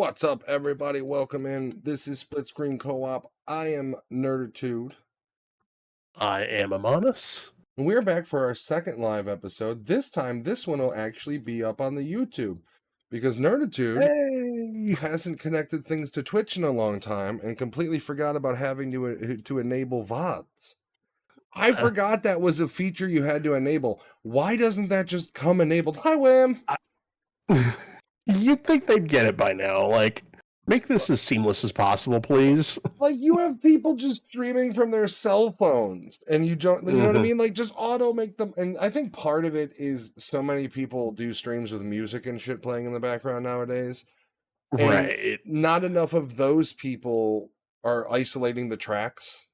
What's up, everybody? Welcome in. This is Split Screen Co-op. I am Nerditude. I am Amonis. And we're back for our second live episode. This time, this one will actually be up on the YouTube because Nerditude hasn't connected things to Twitch in a long time and completely forgot about having to enable VODs. I forgot that was a feature you had to enable. Why doesn't that just come enabled? Hi, Wham! You'd think they'd get it by now. Like, make this as seamless as possible, please. Like, you have people just streaming from their cell phones, and you don't, you know what I mean? Like, just auto make them. And I think part of it is so many people do streams with music and shit playing in the background nowadays. And Right. not enough of those people are isolating the tracks.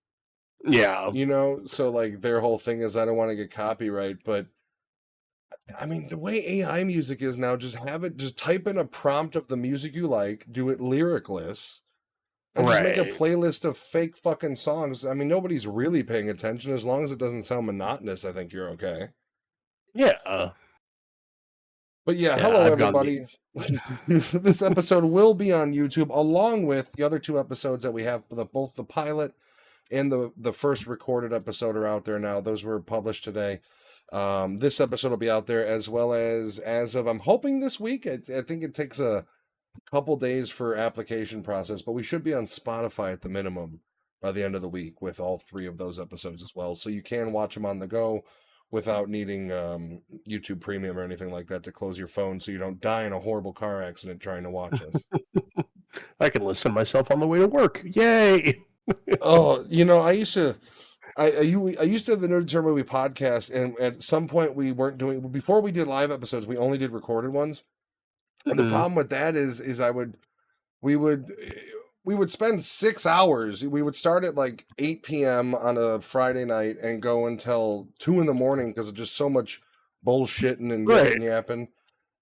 Yeah. You know? So, like, their whole thing is, I don't want to get copyright, but I mean, the way AI music is now, just type in a prompt of the music you like, do it lyricless, and just make a playlist of fake fucking songs. I mean, nobody's really paying attention. As long as it doesn't sound monotonous, I think you're okay. Yeah. But yeah, hello everybody. This episode will be on YouTube, along with the other two episodes that we have. Both the pilot and the first recorded episode are out there now. Those were published today. This episode will be out there as well as of, I'm hoping this week. I think it takes a couple days for application process, but we should be on Spotify at the minimum by the end of the week with all three of those episodes as well. So you can watch them on the go without needing YouTube Premium or anything like that to close your phone so you don't die in a horrible car accident trying to watch us. I can listen to myself on the way to work. Yay! Oh, you know, I used to have the Nerd Term Movie podcast, and at some point we weren't doing, before we did live episodes, we only did recorded ones. And the problem with that is we would spend 6 hours. We would start at like 8 p.m. on a Friday night and go until 2 in the morning because of just so much bullshitting and yapping.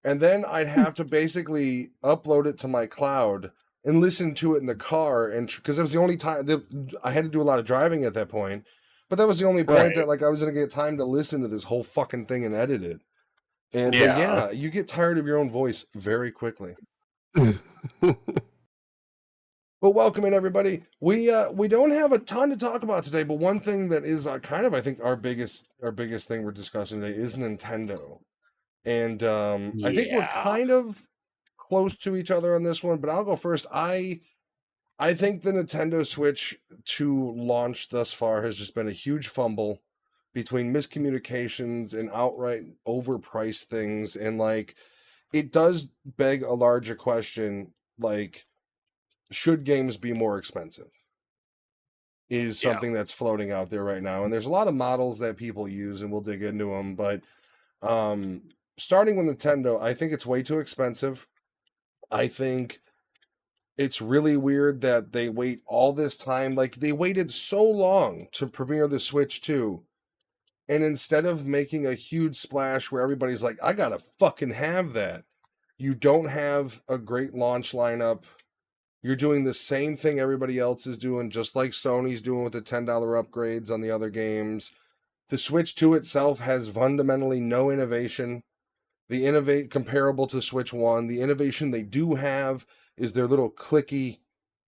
And then I'd have to basically upload it to my cloud and listen to it in the car, and because it was the only time that I had to do a lot of driving at that point. But that was the only point that like I was gonna get time to listen to this whole fucking thing and edit it. And yeah, you get tired of your own voice very quickly. But welcome in, everybody. We don't have a ton to talk about today, but one thing that is kind of, I think, our biggest thing we're discussing today is Nintendo. And I think we're kind of close to each other on this one, but I'll go first. I think the Nintendo Switch to launch thus far has just been a huge fumble between miscommunications and outright overpriced things. And like, it does beg a larger question, like, should games be more expensive? Is something that's floating out there right now. And there's a lot of models that people use, and we'll dig into them. But starting with Nintendo, I think it's way too expensive. I think it's really weird that they wait all this time. Like, they waited so long to premiere the Switch 2. And instead of making a huge splash where everybody's like, I gotta fucking have that, you don't have a great launch lineup. You're doing the same thing everybody else is doing, just like Sony's doing with the $10 upgrades on the other games. The Switch 2 itself has fundamentally no innovation. The comparable to Switch 1. The innovation they do have is their little clicky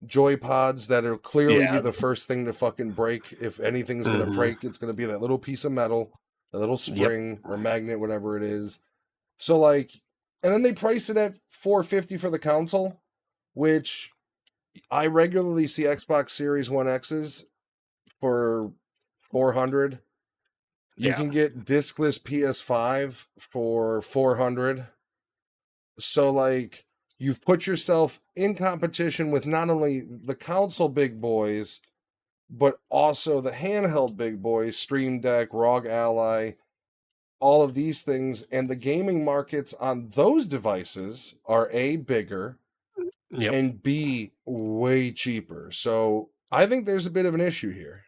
joy pods that are clearly be the first thing to fucking break. If anything's going to break, it's going to be that little piece of metal, a little spring or magnet, whatever it is. So like, and then they price it at $450 for the console, which I regularly see Xbox Series 1X's for $400. You can get discless PS5 for $400. So like, you've put yourself in competition with not only the console big boys, but also the handheld big boys, Stream Deck, ROG Ally, all of these things. And the gaming markets on those devices are A, bigger, and B, way cheaper. So I think there's a bit of an issue here.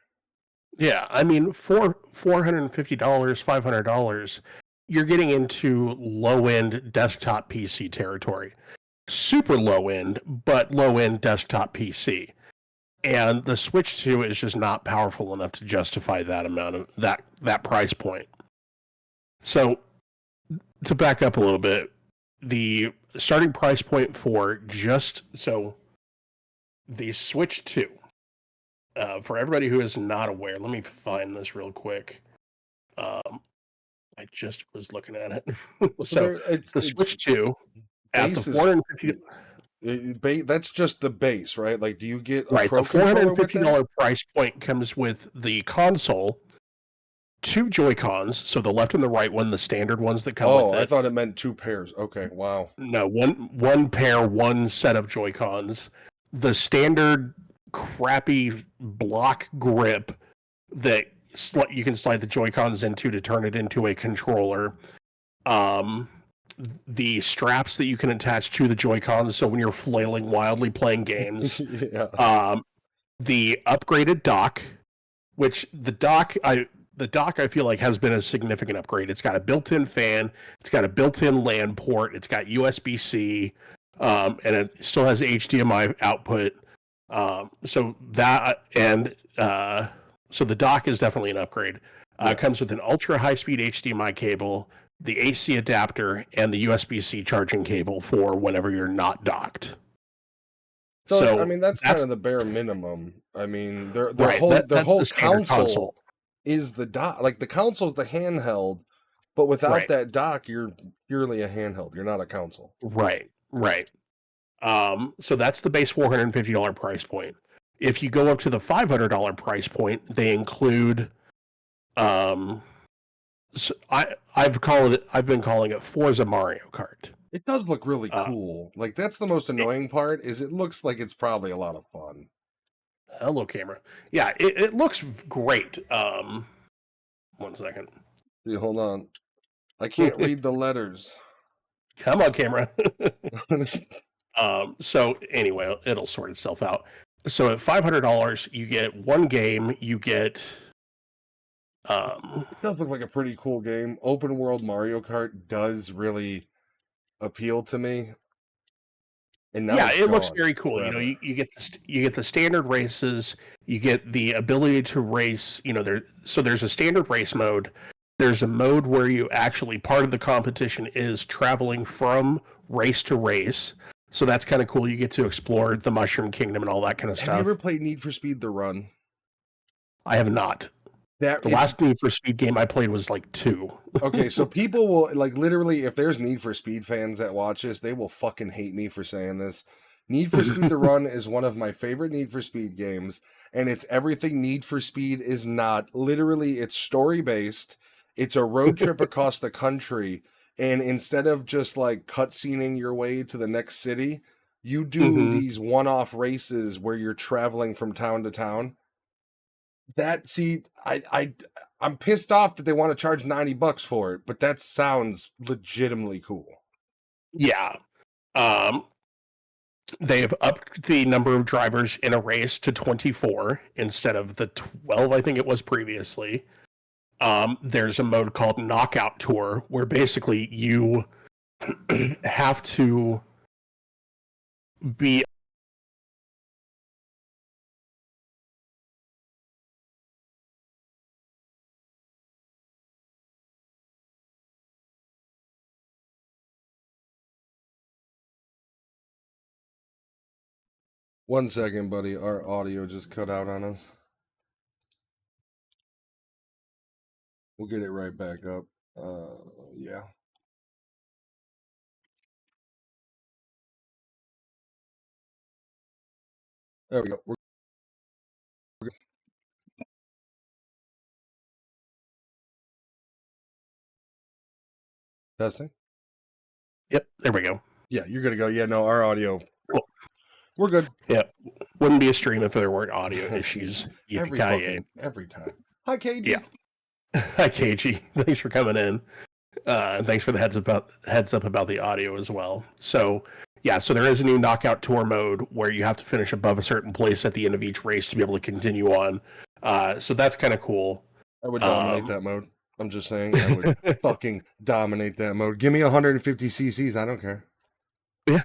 Yeah, I mean, for $450, $500, you're getting into low-end desktop PC territory. Super low-end, but low-end desktop PC. And the Switch 2 is just not powerful enough to justify that amount of that price point. So, to back up a little bit, the starting price point for just so the Switch 2. For everybody who is not aware, let me find this real quick. I just was looking at it. So the Switch 2 at the $450. That's just the base, right? Like, do you get a Right, Pro the controller with that? $450 price point comes with the console, 2 Joy-Cons, so the left and the right one, the standard ones that come with it. Oh, I thought it meant 2 pairs. Okay, wow. No, one pair, one set of Joy-Cons. The standard crappy block grip that you can slide the Joy-Cons into to turn it into a controller. The straps that you can attach to the Joy-Cons, so when you're flailing wildly playing games. Yeah. The upgraded dock, which the dock I feel like has been a significant upgrade. It's got a built-in fan, it's got a built-in LAN port, it's got USB-C, and it still has HDMI output. So the dock is definitely an upgrade. It comes with an ultra high-speed HDMI cable, the AC adapter, and the USB-C charging cable for whenever you're not docked. So I mean, that's kind of the bare minimum. I mean, their whole the console is the dock. Like, the console's the handheld, but without that dock, you're purely a handheld. You're not a console. Right. So that's the base $450 price point. If you go up to the $500 price point, they include so I've been calling it Forza Mario Kart. It does look really cool. Like, that's the most annoying part, is it looks like it's probably a lot of fun. Hello, camera. Yeah, it looks great. 1 second. Hey, hold on. I can't read the letters. Come on, camera. So anyway, it'll sort itself out. So at $500, you get one game. You get. It does look like a pretty cool game. Open world Mario Kart does really appeal to me. And now it looks very cool. Forever. You get the standard races. You get the ability to race. There's a standard race mode. There's a mode where you actually, part of the competition is traveling from race to race. So that's kind of cool. You get to explore the Mushroom Kingdom and all that kind of stuff. Have you ever played Need for Speed The Run? I have not. The last Need for Speed game I played was like 2. Okay, so people will, like, literally, if there's Need for Speed fans that watch this, they will fucking hate me for saying this. Need for Speed The Run is one of my favorite Need for Speed games, and it's everything Need for Speed is not. Literally, it's story-based. It's a road trip across the country, and instead of just, like, cutscening your way to the next city, you do these one-off races where you're traveling from town to town. I'm pissed off that they want to charge $90 for it, but that sounds legitimately cool. Yeah. They have upped the number of drivers in a race to 24 instead of the 12 I think it was previously. There's a mode called Knockout Tour where basically you have to be One second, buddy. Our audio just cut out on us. We'll get it right back up. Yeah. There we go. We're testing. Yep, there we go. Yeah, you're gonna go. Yeah, no, our audio. We're good. Yeah, wouldn't be a stream if there weren't audio issues. every time. Hi, KG. Yeah. Hi, KG. Thanks for coming in. And thanks for the heads up about the audio as well. So there is a new Knockout Tour mode where you have to finish above a certain place at the end of each race to be able to continue on. So that's kind of cool. I would dominate that mode. I'm just saying, I would fucking dominate that mode. Give me 150 cc's. I don't care. Yeah.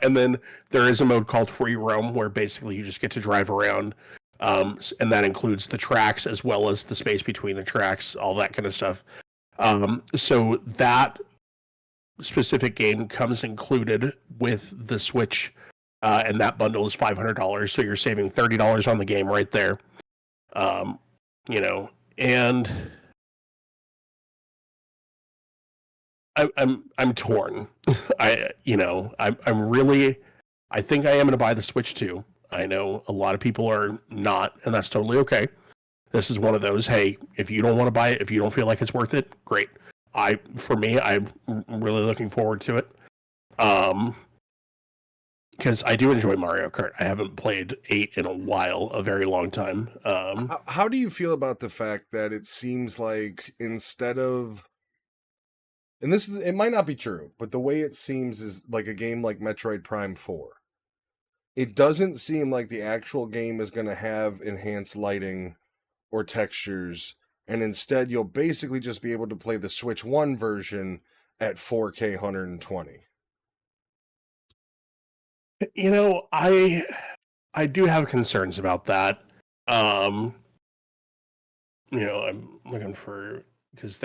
And then there is a mode called Free Roam where basically you just get to drive around. And that includes the tracks as well as the space between the tracks, all that kind of stuff. So that specific game comes included with the Switch, and that bundle is $500. So you're saving $30 on the game right there. And I'm torn. I think I am going to buy the Switch 2. I know a lot of people are not, and that's totally okay. This is one of those, hey, if you don't want to buy it, if you don't feel like it's worth it, great. For me, I'm really looking forward to it. Because I do enjoy Mario Kart. I haven't played 8 in a while, a very long time. How do you feel about the fact that it seems like instead of, and it might not be true, but the way it seems is like a game like Metroid Prime 4. It doesn't seem like the actual game is going to have enhanced lighting or textures, and instead you'll basically just be able to play the Switch 1 version at 4K 120. I do have concerns about that. I'm looking for, because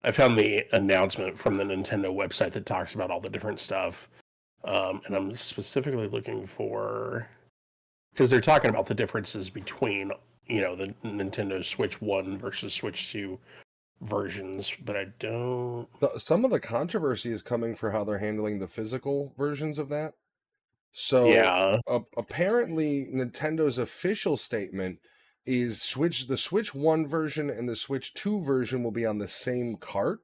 I found the announcement from the Nintendo website that talks about all the different stuff. And I'm specifically looking for, because they're talking about the differences between, the Nintendo Switch 1 versus Switch 2 versions, but I don't. Some of the controversy is coming for how they're handling the physical versions of that. So Yeah. Apparently Nintendo's official statement is the Switch 1 version and the Switch 2 version will be on the same cart.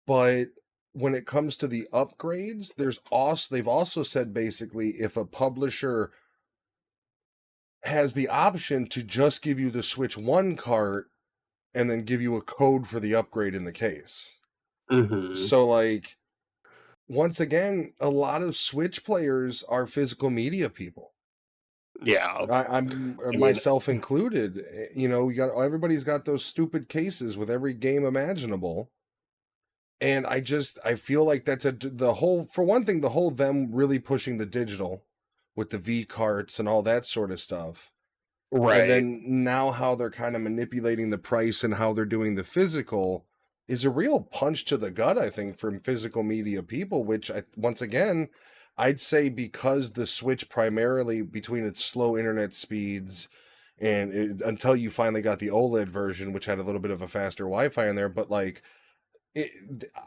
But when it comes to the upgrades, they've also said basically if a publisher has the option to just give you the Switch 1 cart and then give you a code for the upgrade in the case. Mm-hmm. So like, once again, a lot of Switch players are physical media people. Yeah. I'm myself included. Everybody's got those stupid cases with every game imaginable. And I feel like that's for one thing, the whole them really pushing the digital with the V carts and all that sort of stuff. Right. And then now how they're kind of manipulating the price and how they're doing the physical is a real punch to the gut, I think, from physical media people, which once again, I'd say because the Switch primarily between its slow internet speeds and until you finally got the OLED version, which had a little bit of a faster Wi-Fi in there, but like,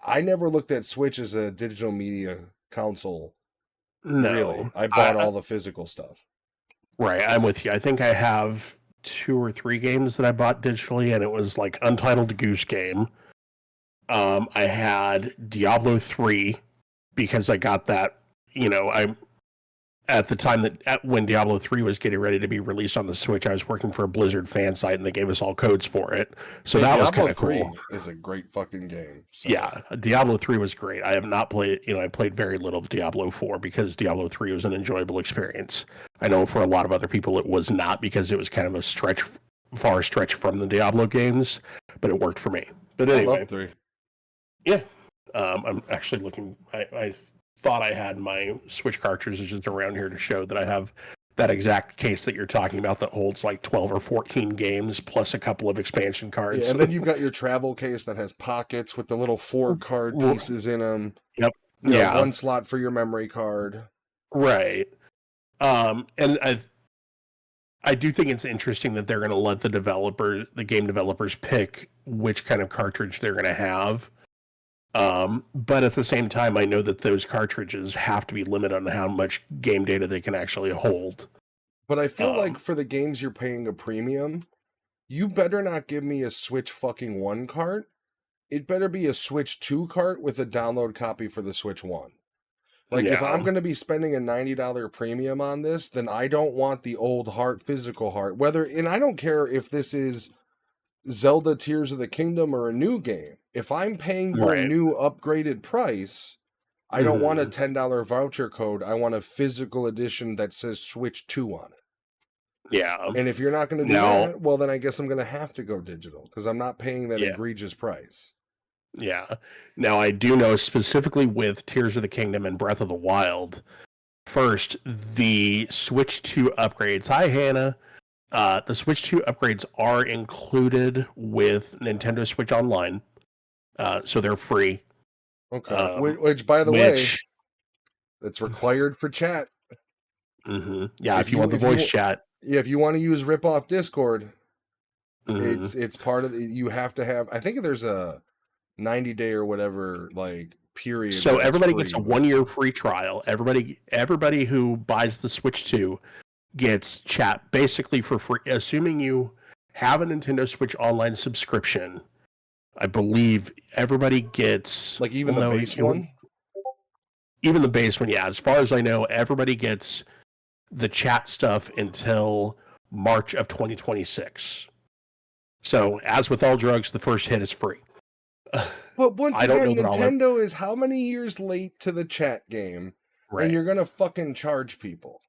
I never looked at Switch as a digital media console. No. Really. I bought all the physical stuff. Right, I'm with you. I think I have 2 or 3 games that I bought digitally, and it was like Untitled Goose Game. I had Diablo 3 because I got that, at the time when Diablo 3 was getting ready to be released on the Switch, I was working for a Blizzard fan site and they gave us all codes for it. So that was kind of cool. Is a great fucking game. So. Yeah, Diablo 3 was great. I have not played, I played very little of Diablo 4 because Diablo 3 was an enjoyable experience. I know for a lot of other people it was not because it was kind of a far stretch from the Diablo games, but it worked for me. But anyway. I love 3. Yeah. I'm actually looking, I thought I had my Switch cartridges just around here to show that I have that exact case that you're talking about that holds like 12 or 14 games plus a couple of expansion cards. Yeah, and then you've got your travel case that has pockets with the little 4 card pieces in them. Yep. One slot for your memory card. Right. And I do think it's interesting that they're going to let the game developers pick which kind of cartridge they're going to have. But at the same time, I know that those cartridges have to be limited on how much game data they can actually hold. But I feel like for the games you're paying a premium, you better not give me a Switch fucking 1 cart. It better be a Switch 2 cart with a download copy for the Switch 1. Like, if I'm going to be spending a $90 premium on this, then I don't want the old physical heart. And I don't care if this is Zelda Tears of the Kingdom or a new game. If I'm paying your new upgraded price, I don't want a $10 voucher code. I want a physical edition that says Switch 2 on it. Yeah. And if you're not going to do that, well, then I guess I'm going to have to go digital because I'm not paying that egregious price. Yeah. Now, I do know specifically with Tears of the Kingdom and Breath of the Wild, first, the Switch 2 upgrades. Hi, Hannah. The Switch 2 upgrades are included with Nintendo Switch Online. So they're free. Okay. Which, by the way, which it's required for chat. yeah, if you want the voice chat, yeah, if you want to use rip off Discord, mm-hmm. it's part of you have to have. I think there's a 90-day or whatever like period. So everybody gets a 1-year free trial. Everybody who buys the Switch 2 gets chat basically for free, assuming you have a Nintendo Switch Online subscription. I believe everybody gets like even the base one. Even the base one, yeah. As far as I know, everybody gets the chat stuff until March of 2026. So, as with all drugs, the first hit is free. But once again, Nintendo is how many years late to the chat game, right? And you're gonna fucking charge people.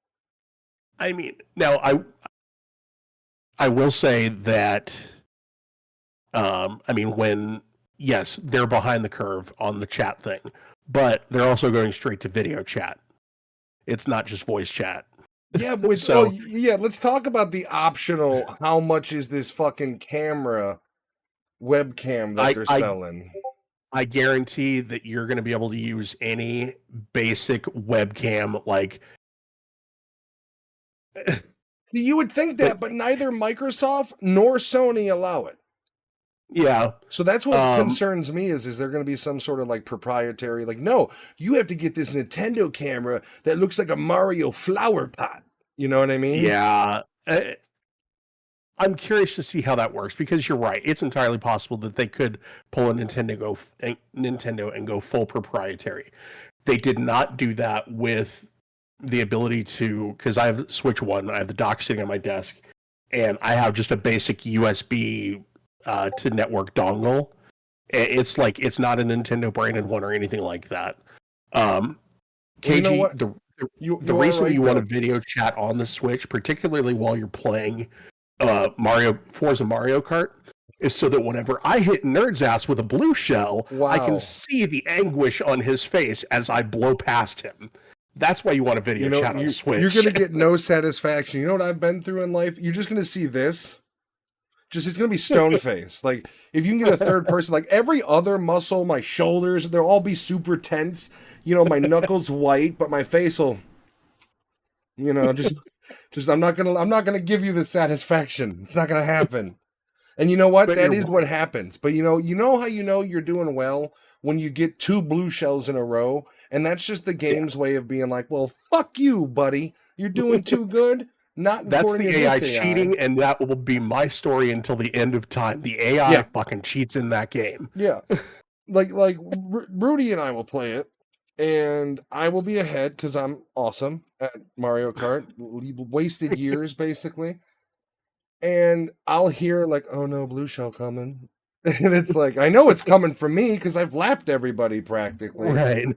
I mean, now I will say that, I mean, yes, they're behind the curve on the chat thing, but they're also going straight to video chat. It's not just voice chat. Yeah, let's talk about the optional. How much is this fucking camera webcam that they're selling? I guarantee that you're going to be able to use any basic webcam, like. You would think that, but neither Microsoft nor Sony allow it. Yeah. So that's what concerns me is there going to be some sort of like proprietary, like, no, you have to get this Nintendo camera that looks like a Mario flower pot. You know what I mean? Yeah. I'm curious to see how that works because you're right. It's entirely possible that they could pull a Nintendo and go full proprietary. They did not do that with the ability to, because I have Switch 1, I have the dock sitting on my desk, and I have just a basic USB to network dongle. It's like, it's not a Nintendo branded one or anything like that. KG, you know what? The reason you want to video chat on the Switch, particularly while you're playing Forza Mario Kart, is so that whenever I hit Nerd's ass with a blue shell, I can see the anguish on his face as I blow past him. That's why you want a video chat on Switch. You're going to get no satisfaction. You know what I've been through in life? You're just going to see this. It's going to be stone face. Like, if you can get a third person, like every other muscle, my shoulders, they'll all be super tense. You know, my knuckles white, but my face will, you know, just I'm not gonna give you the satisfaction. It's not gonna happen. And you know what? That is what happens. But you know how you're doing well when you get 2 blue shells in a row, and that's just the game's way of being like, well, fuck you, buddy. You're doing too good. That's the AI cheating, and that will be my story until the end of time. The AI fucking cheats in that game. Yeah, like Rudy and I will play it, and I will be ahead because I'm awesome at Mario Kart. Wasted years, basically. And I'll hear like, "Oh no, blue shell coming," and it's like I know it's coming from me because I've lapped everybody practically. Right.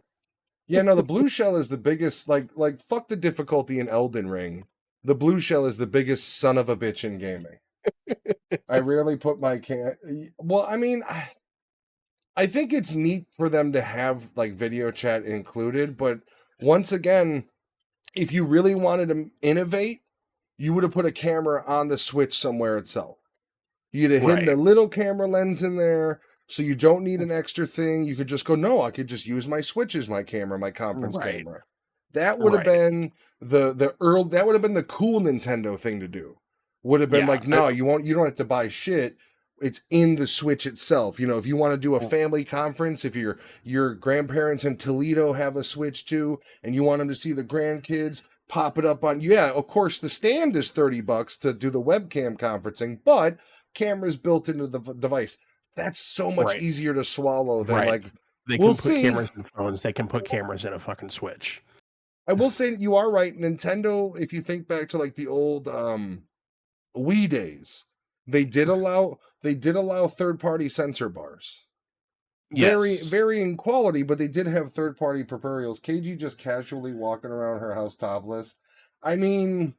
Yeah, no, the blue shell is the biggest. Like fuck the difficulty in Elden Ring. The blue shell is the biggest son of a bitch in gaming. I rarely put my Well, I mean, I think it's neat for them to have like video chat included, but once again, if you really wanted to innovate, you would have put a camera on the Switch somewhere itself. You'd have hidden a little camera lens in there, so you don't need an extra thing. You could just go, no, I could just use my Switch as my camera, my conference camera. That would have been that would have been the cool Nintendo thing to do. Would have been like, no, you don't have to buy shit. It's in the Switch itself. You know, if you want to do a family conference, if your grandparents in Toledo have a Switch too, and you want them to see the grandkids, pop it up on. Yeah, of course, the stand is $30 to do the webcam conferencing, but cameras built into the device. That's so much easier to swallow than like they can put cameras in phones. They can put cameras in a fucking Switch. I will say you are right. Nintendo, if you think back to like the old Wii days, they did allow third-party sensor bars. Varying quality, but they did have third-party peripherals. KG just casually walking around her house topless. I mean,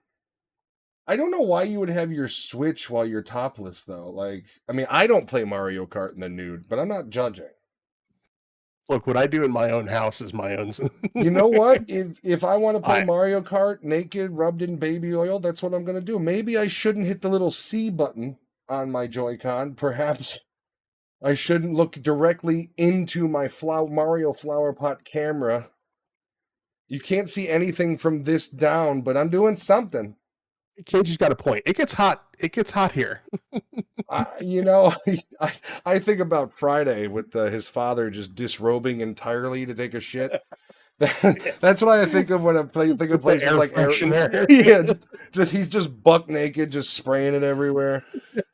I don't know why you would have your Switch while you're topless, though. Like, I mean, I don't play Mario Kart in the nude, but I'm not judging. Look, what I do in my own house is my own. You know what? If I want to play Mario Kart naked, rubbed in baby oil, that's what I'm going to do. Maybe I shouldn't hit the little C button on my Joy-Con. Perhaps I shouldn't look directly into my Mario Flower Pot camera. You can't see anything from this down, but I'm doing something. Cagey's got a point. It gets hot. It gets hot here. You know, I think about Friday with his father just disrobing entirely to take a shit. That's what I think of when I think of With the places air like freshener. yeah, just he's just buck naked, just spraying it everywhere.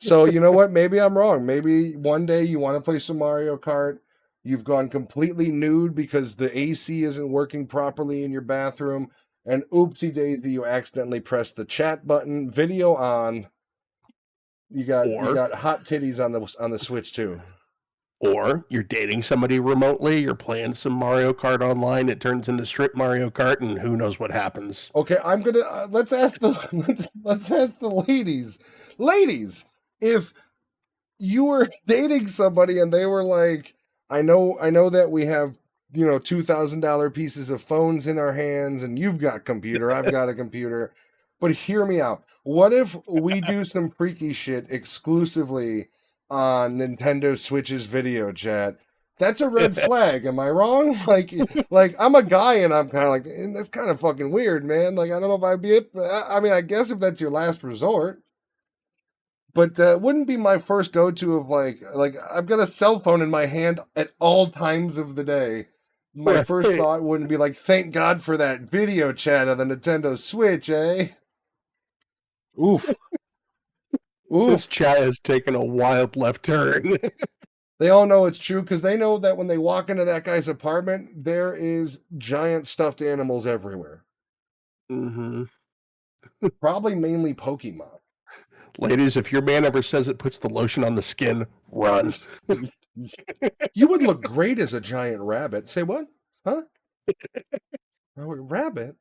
So you know what? Maybe I'm wrong. Maybe one day you want to play some Mario Kart. You've gone completely nude because the AC isn't working properly in your bathroom, and oopsie daisy, you accidentally pressed the chat button. Video on. You Or got hot titties on the Switch too. or you're dating somebody remotely, you're playing some Mario Kart online, it turns into strip Mario Kart, and who knows what happens. Okay, I'm gonna let's ask the let's ask the ladies, if you were dating somebody and they were like, I know that we have $2,000 pieces of phones in our hands, and you've got a computer, I've got a computer, but hear me out. What if we do some freaky shit exclusively on Nintendo Switch's video chat? That's a red flag. Am I wrong? Like I'm a guy and I'm kind of like, that's kind of fucking weird, man. Like I don't know if I'd be it. I mean, I guess if that's your last resort. But wouldn't be my first go-to of like I've got a cell phone in my hand at all times of the day. My first thought wouldn't be like, thank God for that video chat on the Nintendo Switch, eh? Oof. This Oof. chat has taken a wild left turn. They all know it's true because they know that when they walk into that guy's apartment, there is giant stuffed animals everywhere. Mm-hmm. Probably mainly Pokemon. Ladies, if your man ever says it puts the lotion on the skin, run. You would look great as a giant rabbit. Say what? Huh? Rabbit?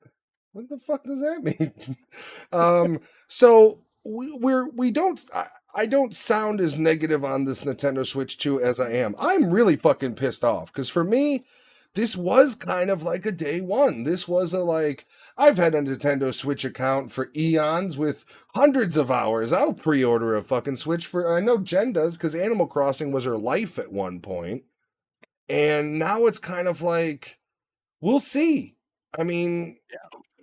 What the fuck does that mean? So we don't. I don't sound as negative on this Nintendo Switch 2 as I am. I'm really fucking pissed off because for me, this was kind of like a day one. This was a like I've had a Nintendo Switch account for eons with hundreds of hours. I'll pre-order a fucking Switch for. I know Jen does because Animal Crossing was her life at one point, and now it's kind of like we'll see. I mean,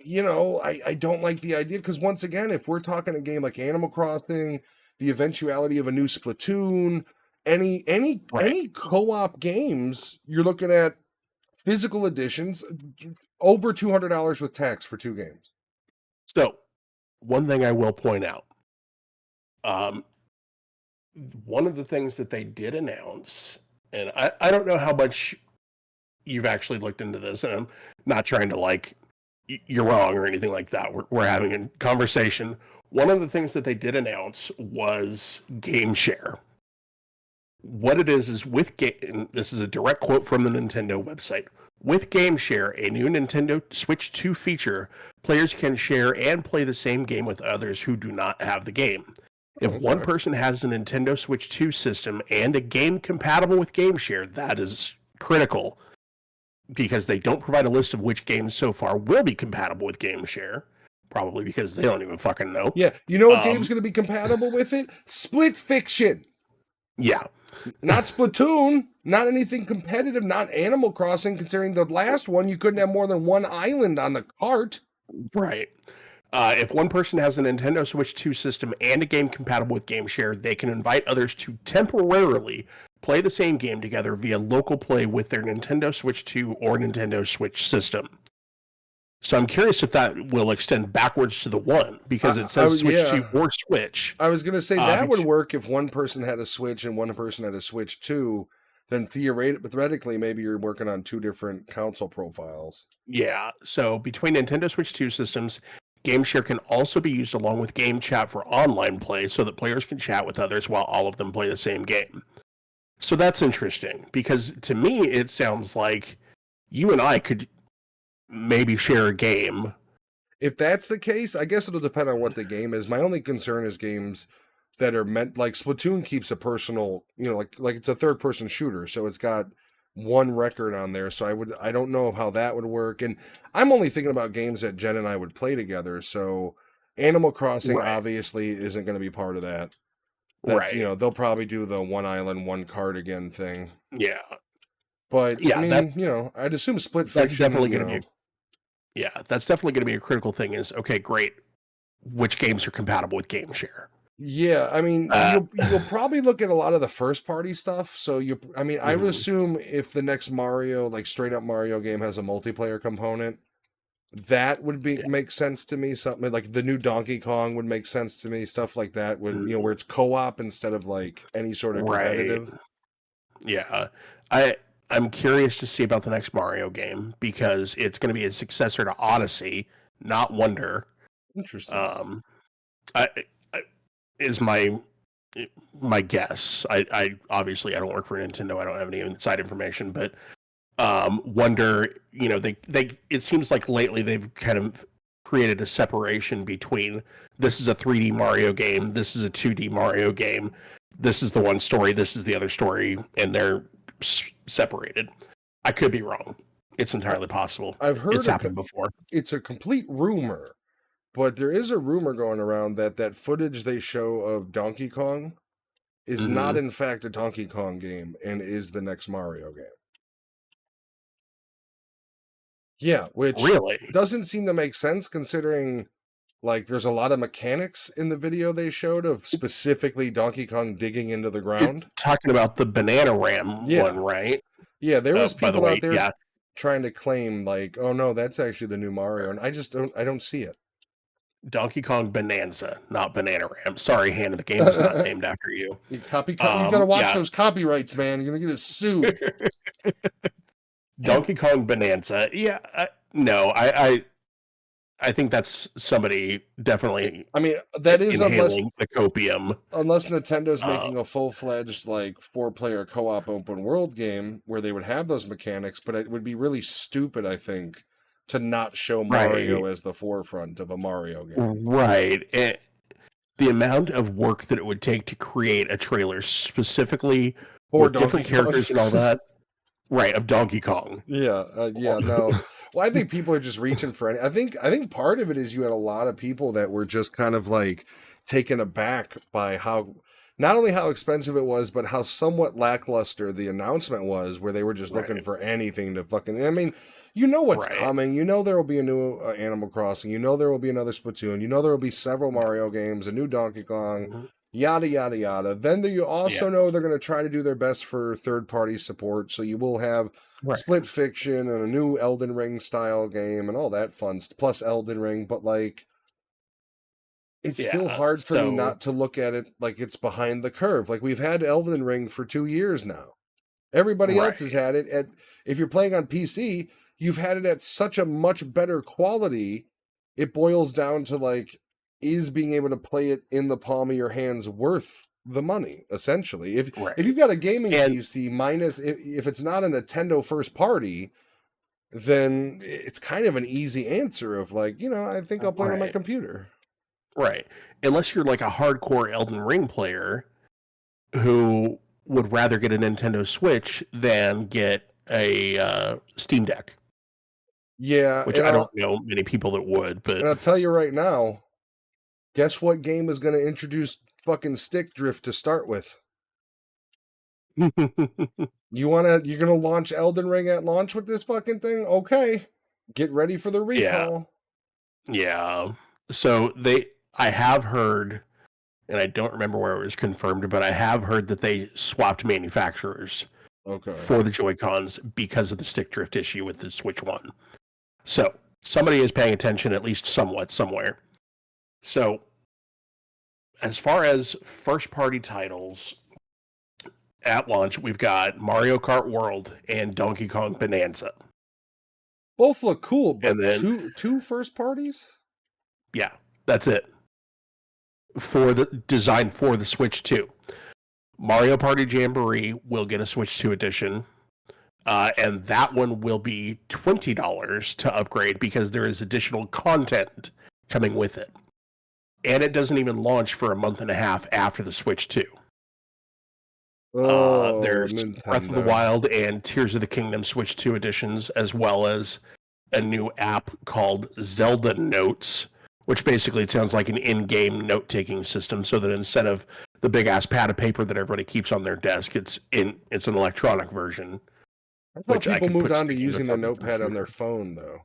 I don't like the idea because once again, if we're talking a game like Animal Crossing, the eventuality of a new Splatoon, any co-op games, you're looking at physical editions over $200 with tax for 2 games. So, one thing I will point out, um, one of the things that they did announce, and I don't know how much you've actually looked into this, and I'm not trying to like you're wrong or anything like that. We're having a conversation. One of the things that they did announce was game share. What it is with game. This is a direct quote from the Nintendo website. With Game Share, a new Nintendo Switch 2 feature, players can share and play the same game with others who do not have the game. If one person has a Nintendo Switch 2 system and a game compatible with Game Share, that is critical because they don't provide a list of which games so far will be compatible with Game Share. Probably because they don't even fucking know. Yeah, you know what game's going to be compatible with it? Split Fiction. Yeah. Not Splatoon, not anything competitive, not Animal Crossing, considering the last one, you couldn't have more than one island on the cart. Right. If one person has a Nintendo Switch 2 system and a game compatible with Game Share, they can invite others to temporarily play the same game together via local play with their Nintendo Switch 2 or Nintendo Switch system. So I'm curious if that will extend backwards to the one, because it says Switch 2 or Switch. I was going to say that would work if one person had a Switch and one person had a Switch 2. Then theoretically, maybe you're working on 2 different console profiles. Yeah, so between Nintendo Switch 2 systems, Game Share can also be used along with Game Chat for online play so that players can chat with others while all of them play the same game. So that's interesting, because to me, it sounds like you and I could maybe share a game. If that's the case, I guess it'll depend on what the game is. My only concern is games that are meant like Splatoon keeps a personal, like it's a third person shooter, so it's got one record on there. So I don't know how that would work. And I'm only thinking about games that Jen and I would play together. So Animal Crossing obviously isn't going to be part of that. That's, Right. they'll probably do the one island, one card again thing. Yeah. But I Yeah, mean, I'd assume split that's fiction, definitely going to be that's definitely going to be a critical thing is, okay, great. Which games are compatible with Game Share? Yeah, I mean, Uh, you'll probably look at a lot of the first party stuff. So I would mhm. assume if the next Mario, like straight up Mario game, has a multiplayer component, that would Yeah. make sense to me. Something like the new Donkey Kong would make sense to me. Stuff like that would Mm, where it's co-op instead of like any sort of right. competitive. Yeah. I I'm curious to see about the next Mario game because it's going to be a successor to Odyssey, not Wonder. Interesting. Um, I is my guess. I obviously I don't work for Nintendo. I don't have any inside information, but Wonder, they it seems like lately they've kind of created a separation between this is a 3D Mario game, this is a 2D Mario game, this is the one story, this is the other story, and they're separated. I could be wrong. It's I, entirely possible. I've It's heard happened before. it's a complete rumor, but there is a rumor going around that footage they show of Donkey Kong is not Hmm. in fact a Donkey Kong game and is the next Mario game. Yeah, which Really? doesn't seem to make sense considering like there's a lot of mechanics in the video they showed of specifically Donkey Kong digging into the ground. Talking about the Banana Ram one, Yeah. right? Yeah, there was By the people way, out there yeah, trying to claim like, "Oh no, that's actually the new Mario." And I don't see it. Donkey Kong Bonanza, not Banana Ram. Sorry, Hannah, the game is not named after you. You got to watch Yeah, those copyrights, man. You're going to get a suit. Donkey Kong Bonanza. Yeah, no, I think that's somebody definitely I mean, that is inhaling the copium. unless Nintendo's Uh, making a full-fledged like four-player co-op open world game where they would have those mechanics, but it would be really stupid, I think, to not show right, Mario as the forefront of a Mario game. right. The amount of work that it would take to create a trailer specifically Or with Donkey different Kong. characters and all that, right? Of Donkey Kong. Yeah, no. Well, I think people are just reaching for any. I think part of it is you had a lot of people that were just kind of like taken aback by how not only how expensive it was, but how somewhat lackluster the announcement was, where they were just looking Right, for anything to fucking. I mean, you know what's right. coming. You know there will be a new Animal Crossing. You know there will be another Splatoon. You know there will be several Mario games, a new Donkey Kong. Mhm. Yada yada yada. Then you Yeah, also know they're going to try to do their best for third-party support, so you will have right. split fiction and a new Elden Ring style game and all that fun plus Elden Ring, but like it's still Yeah. hard for me So not to look at it like it's behind the curve. Like we've had Elden Ring for 2 years now. Everybody else has right, had it at if you're playing on PC, you've had it at such a much better quality. It boils down to like is being able to play it in the palm of your hands worth the money essentially. If right. you've got a gaming And PC minus if it's not a Nintendo first party, then it's kind of an easy answer of like, I think I'll play it on my right, computer. right. Unless you're like a hardcore Elden Ring player who would rather get a Nintendo Switch than get a Steam Deck, Yeah, which I don't know many people that would, but and I'll tell you right now, guess what game is going to introduce fucking stick drift to start with? You're gonna launch Elden Ring at launch with this fucking thing? Okay. Get ready for the yeah, recall. yeah. So I have heard, and I don't remember where it was confirmed, but I have heard that they swapped manufacturers Okay. for the Joy-Cons because of the stick drift issue with the Switch One. So somebody is paying attention at least somewhat somewhere. So as far as first-party titles at launch, we've got Mario Kart World and Donkey Kong Bonanza. Both look cool, And but then, two first parties? yeah, that's it. For the design for the Switch 2. Mario Party Jamboree will get a Switch 2 edition. And that one will be $20 to upgrade because there is additional content coming with it. And it doesn't even launch for a month and a half after the Switch 2. Oh, There's Breath of the Nintendo. Wild and Tears of the Kingdom Switch 2 editions, as well as a new app called Zelda Notes, which basically sounds like an in-game note-taking system, so that instead of the big ass pad of paper that everybody keeps on their desk. It's an electronic version, I thought which I people can moved put on to sticky using notes the on. notepad on their phone, though.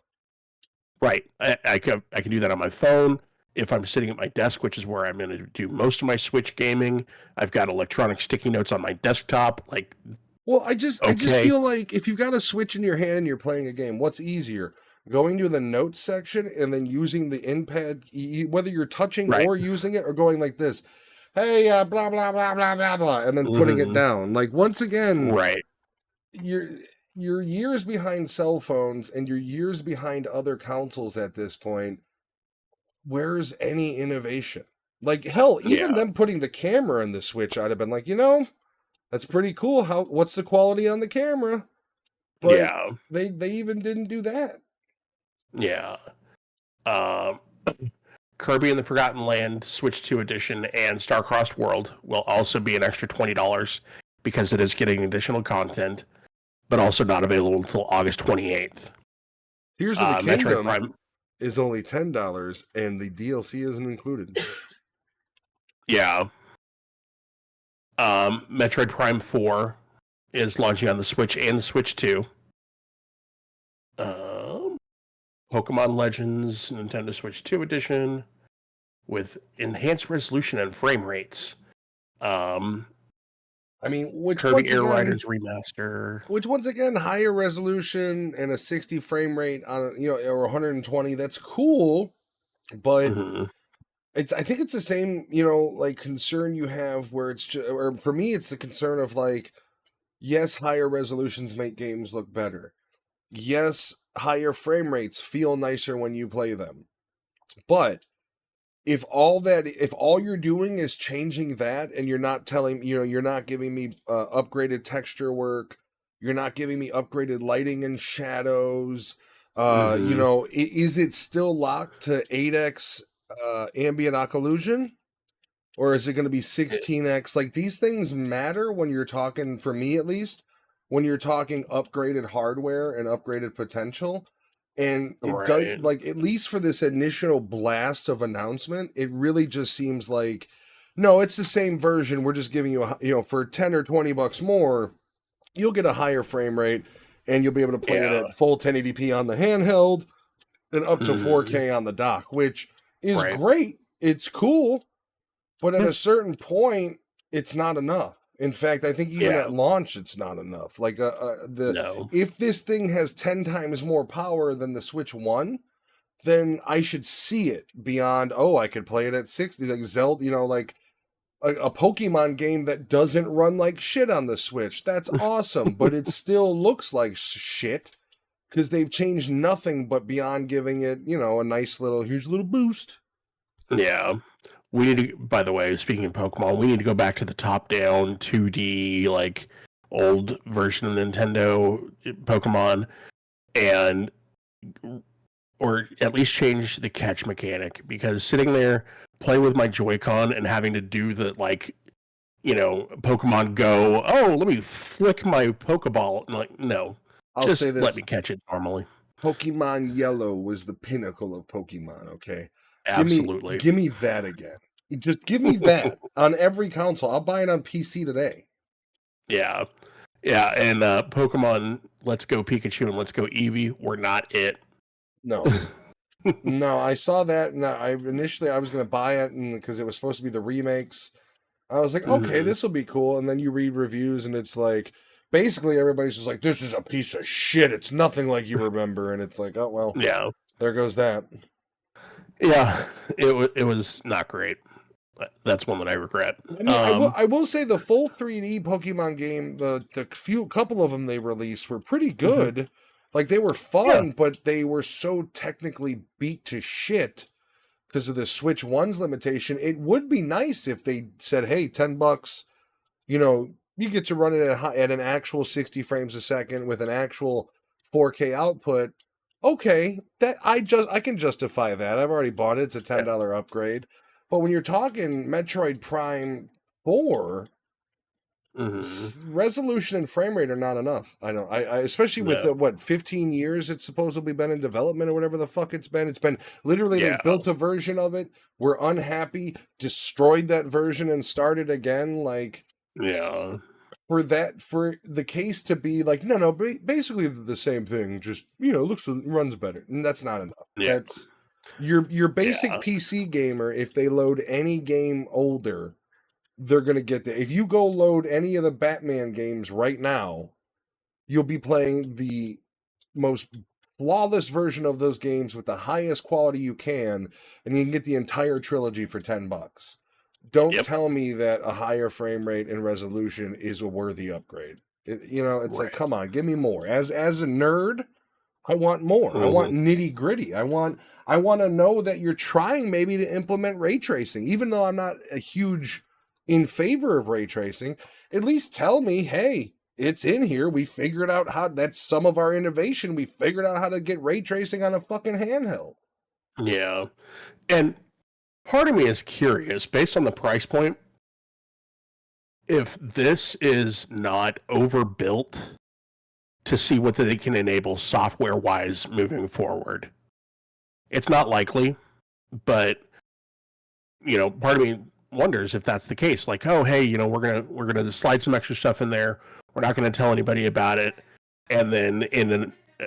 Right. I can do that on my phone. If I'm sitting at my desk, which is where I'm going to do most of my Switch gaming, I've got electronic sticky notes on my desktop. Like, Well, I just okay, feel like if you've got a Switch in your hand and you're playing a game, what's easier? Going to the notes section and then using the in-pad, whether you're touching right. or using it, or going like this, hey, blah blah blah blah blah blah, and then putting it Mhm. down. Like, once again, Right. you're you're years behind cell phones and you're years behind other consoles at this point. Where's any innovation? Like, hell, even Yeah. them putting the camera in the Switch, I'd have been like, that's pretty cool. What's the quality on the camera? But Yeah. they even didn't do that. Yeah. Um, Kirby and the Forgotten Land Switch 2 edition and Star-Crossed World will also be an extra $20 because it is getting additional content, but also not available until August 28th. Tears of the Metroid Kingdom Prime. is only $10 and the DLC isn't included. Yeah. Metroid Prime 4 is launching on the Switch and the Switch 2. Pokemon Legends Nintendo Switch 2 edition with enhanced resolution and frame rates. I mean, which Kirby Air Riders Remaster. Which once again, higher resolution and a 60 frame rate on or 120. That's cool, but Mhm. I think it's the same like concern you have where it's just, or for me it's the concern of like, yes, higher resolutions make games look better. Yes, higher frame rates feel nicer when you play them. But if all you're doing is changing that and you're not telling, you're not giving me upgraded texture work, you're not giving me upgraded lighting and shadows, Mhm. is it still locked to 8x ambient occlusion? Or is it going to be 16x? Like, these things matter when you're talking, for me at least, when you're talking upgraded hardware and upgraded potential. And it does, Right. like, at least for this initial blast of announcement, it really just seems like, no, it's the same version. We're just giving you, for 10 or 20 bucks more, you'll get a higher frame rate and you'll be able to play it Yeah. at full 1080p on the handheld and up to Mhm. 4K on the dock, which is Right. great. It's cool, but at Yeah. a certain point, it's not enough. In fact, I think even Yeah. at launch, it's not enough. Like No. if this thing has 10 times more power than the Switch One, then I should see it beyond. Oh, I could play it at 60, like Zelda. Like a Pokemon game that doesn't run like shit on the Switch. That's awesome, but it still looks like shit because they've changed nothing but beyond giving it, a nice little, huge little boost. Yeah. We need to, by the way, speaking of Pokemon, we need to go back to the top-down 2D, like, old version of Nintendo Pokemon, and or at least change the catch mechanic, because sitting there playing with my Joy-Con and having to do the, like, Pokemon Go, oh, let me flick my Pokeball. I'm like, no, I'll say just let me this. catch it normally. Pokemon Yellow was the pinnacle of Pokemon, okay? Absolutely. Give me that again. Just give me that on every console. I'll buy it on PC today. Yeah. Yeah, and Pokemon Let's Go Pikachu and Let's Go Eevee were not it. No. No, I saw that and I was going to buy it and because it was supposed to be the remakes. I was like, "Okay, Mhm. this will be cool." And then you read reviews and it's like basically everybody's just like, "This is a piece of shit. It's nothing like you remember." And it's like, "Oh, well, Yeah. there goes that." Yeah, it was not great. That's one that I regret. I mean, I will say the full 3D Pokemon game, the few couple of them they released were pretty Mhm. good. Like they were Yeah. fun, but they were so technically beat to shit because of the Switch One's limitation. It would be nice if they said, "Hey, $10, you get to run it at an actual 60 frames a second with an actual 4K output." Okay, that I can justify that. I've already bought it. It's a Yeah. $10 upgrade. But when you're talking Metroid Prime 4, Hmm. Resolution and frame rate are not enough. I especially with No. the what 15 years it's supposedly been in development or whatever the fuck it's been. It's been literally they Yeah. built a version of it, were unhappy, destroyed that version and started again. Like Yeah. for the case to be like no, basically the same thing, just looks runs better. And that's not enough. Yeah. That's your basic Yeah. PC gamer. If they load any game older, they're going to get that. If you go load any of the Batman games right now, you'll be playing the most flawless version of those games with the highest quality you can, and you can get the entire trilogy for $10. Don't Yep. tell me that a higher frame rate and resolution is a worthy upgrade. It's like, Right. come on, give me more. As a nerd, I want more. I want Hmm. nitty gritty. I want to know that you're trying maybe to implement ray tracing, even though I'm not a huge in favor of ray tracing. At least tell me, hey, it's in here. We figured out how. That's some of our innovation. We figured out how to get ray tracing on a fucking handheld. Yeah. And part of me is curious, based on the price point, if this is not overbuilt to see what they can enable software wise moving forward. It's not likely, but part of me wonders if that's the case. Like, oh, hey, we're gonna slide some extra stuff in there. We're not gonna tell anybody about it, and then in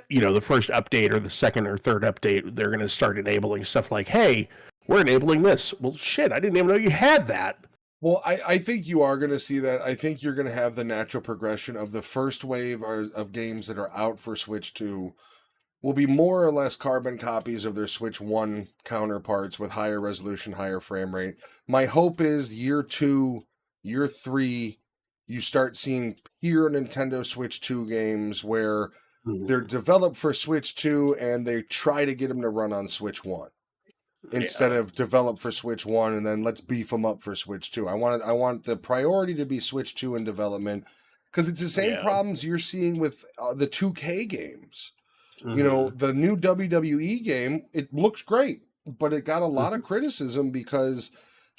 the first update or the second or third update, they're gonna start enabling stuff like, hey, we're enabling this. Well, shit, I didn't even know you had that. Well, I think you are going to see that. I think you're going to have the natural progression of the first wave of games that are out for Switch 2 will be more or less carbon copies of their Switch 1 counterparts with higher resolution, higher frame rate. My hope is year 2, year 3, you start seeing pure Nintendo Switch 2 games where they're developed for Switch 2 and they try to get them to run on Switch 1 instead Yeah, of develop for Switch 1 and then let's beef them up for Switch 2. I want the priority to be Switch 2 in development because it's the same yeah, problems you're seeing with the 2K games. hmm The new WWE game, it looks great, but it got a lot of criticism because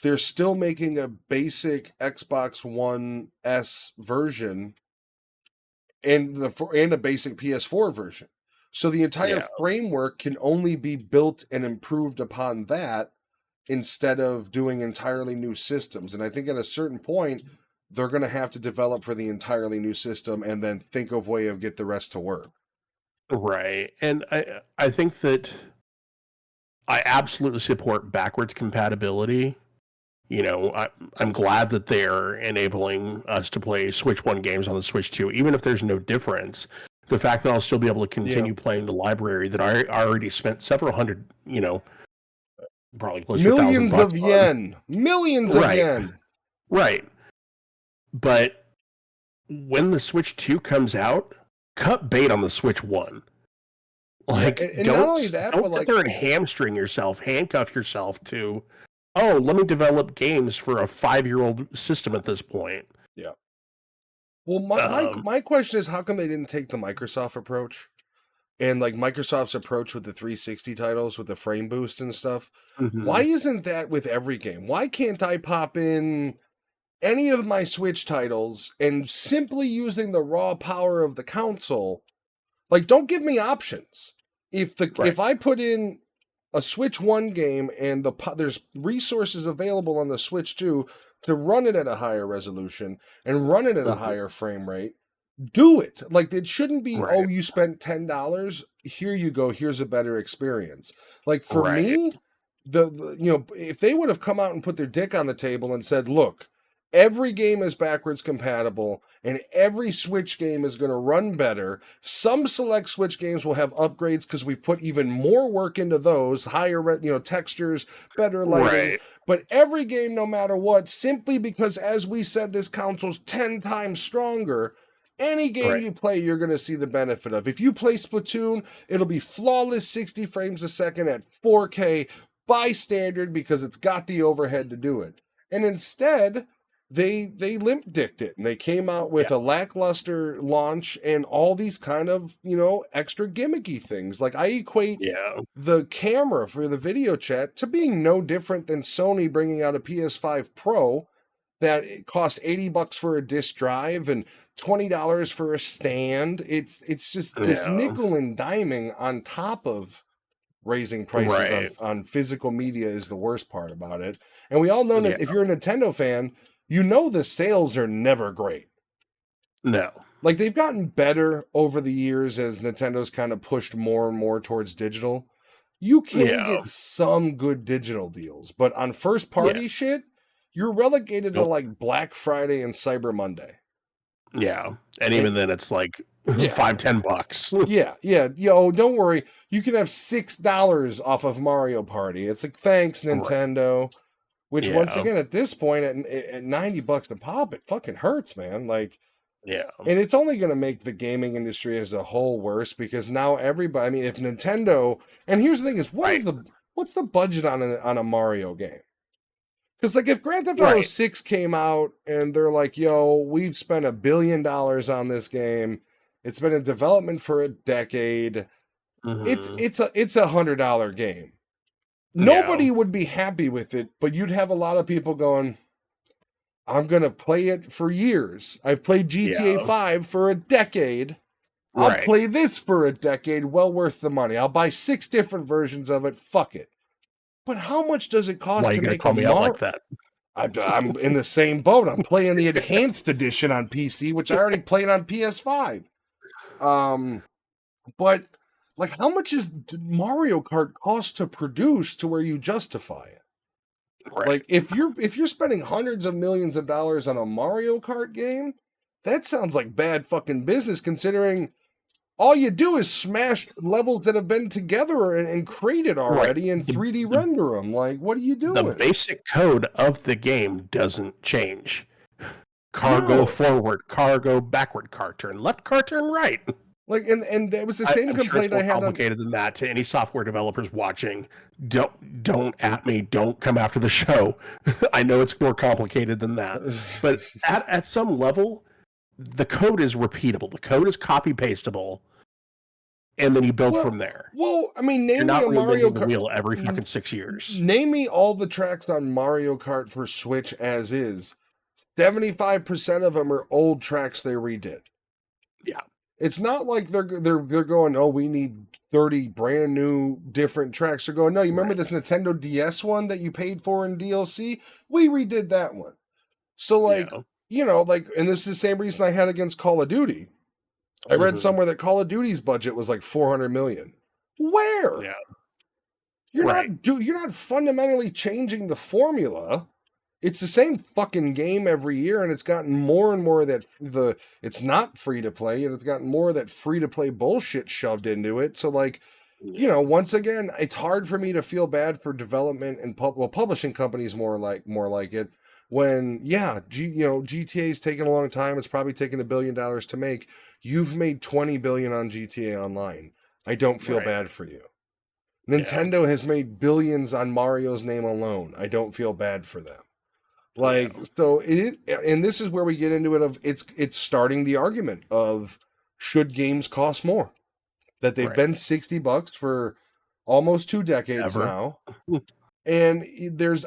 they're still making a basic Xbox One S version and a basic PS4 version. So the entire yeah, framework can only be built and improved upon that instead of doing entirely new systems. And I think at a certain point, they're going to have to develop for the entirely new system and then think of way of get the rest to work. right. And I think that I absolutely support backwards compatibility. I'm glad that they're enabling us to play Switch 1 games on the Switch 2, even if there's no difference. The fact that I'll still be able to Yeah. continue playing the library that I already spent several hundred, probably close to Millions $1,000 of on. yen. Millions of Right, yen. right. But when the Switch 2 comes out, cut bait on the Switch 1. Yeah, Like, and not only that, but don't sit like there and hamstring yourself, handcuff yourself to, oh, let me develop games for a 5-year-old system at this point. yeah. Well, my question is, how come they didn't take the Microsoft approach? And like Microsoft's approach with the 360 titles with the frame boost and stuff. Why Mhm. isn't that with every game? Why can't I pop in any of my Switch titles and simply using the raw power of the console? Like, don't give me options. Right. If I put in a Switch 1 game and there's resources available on the Switch 2 to run it at a higher resolution and run it at a Mhm. higher frame rate, do it. Like it shouldn't be, oh, Right. you spent $10. Here you go. Here's a better experience. Like for Right. me, if they would have come out and put their dick on the table and said, look, every game is backwards compatible and every Switch game is going to run better. Some select Switch games will have upgrades because we've put even more work into those, higher, textures, better lighting. Right. But every game, no matter what, simply because, as we said, this console's 10 times stronger, any game Right. you play, you're going to see the benefit of. If you play Splatoon, it'll be flawless 60 frames a second at 4K by standard because it's got the overhead to do it. And instead, they limp dicked it and they came out with Yeah. a lackluster launch and all these kind of, extra gimmicky things. Like I equate Yeah. the camera for the video chat to being no different than Sony bringing out a PS5 Pro that it cost $80 for a disk drive and $20 for a stand. It's just this Yeah. nickel and diming on top of raising prices Right. on physical media is the worst part about it. And we all know Yeah. that if you're a Nintendo fan, you know the sales are never great. No. Like they've gotten better over the years as Nintendo's kind of pushed more and more towards digital. You can Yeah. get some good digital deals, but on first Yeah. party shit, you're relegated to Nope. like Black Friday and Cyber Monday. Yeah. And even then it's like Yeah. $5-10. Yeah. Yo, don't worry. You can have $6 off of Mario Party. It's like, thanks, Right. Nintendo. Which once Yeah. again, at this point, at $90 a pop, it fucking hurts, man. Like, Yeah. and it's only going to make the gaming industry as a whole worse because now everybody. I mean, if Nintendo, and here's the thing: is Right. what's the budget on a Mario game? Because like if Grand Theft Auto Right. 6 came out and they're like, "Yo, we've spent $1 billion on this game. It's been in development for a decade. Mhm. It's a $100 game." Yeah. Nobody would be happy with it, but you'd have a lot of people going, I'm going to play it for years. I've played GTA Yeah. 5 for a decade. I'll Right. play this for a decade. Well worth the money. I'll buy 6 different versions of it. Fuck it. But how much does it cost Why are to you gonna make call a me out like that? I'm in the same boat. I'm playing the enhanced edition on PC, which I already played on PS5. But like, how much is Mario Kart cost to produce to where you justify it? Right. Like, if you're spending hundreds of millions of dollars on a Mario Kart game, that sounds like bad fucking business. Considering all you do is smash levels that have been together and created already and 3D render them. Like, what are you The doing? basic code of the game doesn't change. Car go forward, car go backward, car turn left, car turn right. Like, and that was the same I'm sure complaint it's more I had on. complicated than that. To any software developers watching, don't at me. Don't come after the show. I know it's more complicated than that, but at some level, the code is repeatable. The code is copy pastable, and then you build from there. Well, I mean, You're name me not a Mario reinventing the Kart. wheel every fucking 6 years. Name me all the tracks on Mario Kart for Switch as is. 75% of them are old tracks they redid. Yeah. It's not like they're going, oh, we need 30 brand new different tracks. They're going, no, you remember this Nintendo DS one that you paid for in DLC? We redid that one. So like, like, and this is the same reason I had against Call of Duty. I read somewhere that Call of Duty's budget was like 400 million. Where? Yeah. You're not fundamentally changing the formula. It's the same fucking game every year, and it's gotten more and more that it's not free to play, and it's gotten more of that free to play bullshit shoved into it. So like, once again, it's hard for me to feel bad for development and publishing companies more like it. When GTA's taken a long time. It's probably taken $1 billion to make. You've made 20 billion on GTA Online. I don't feel bad for you. Nintendo has made billions on Mario's name alone. I don't feel bad for them. Like, so and this is where we get into it of it's starting the argument of should games cost more? That they've been $60 for almost 2 decades now. And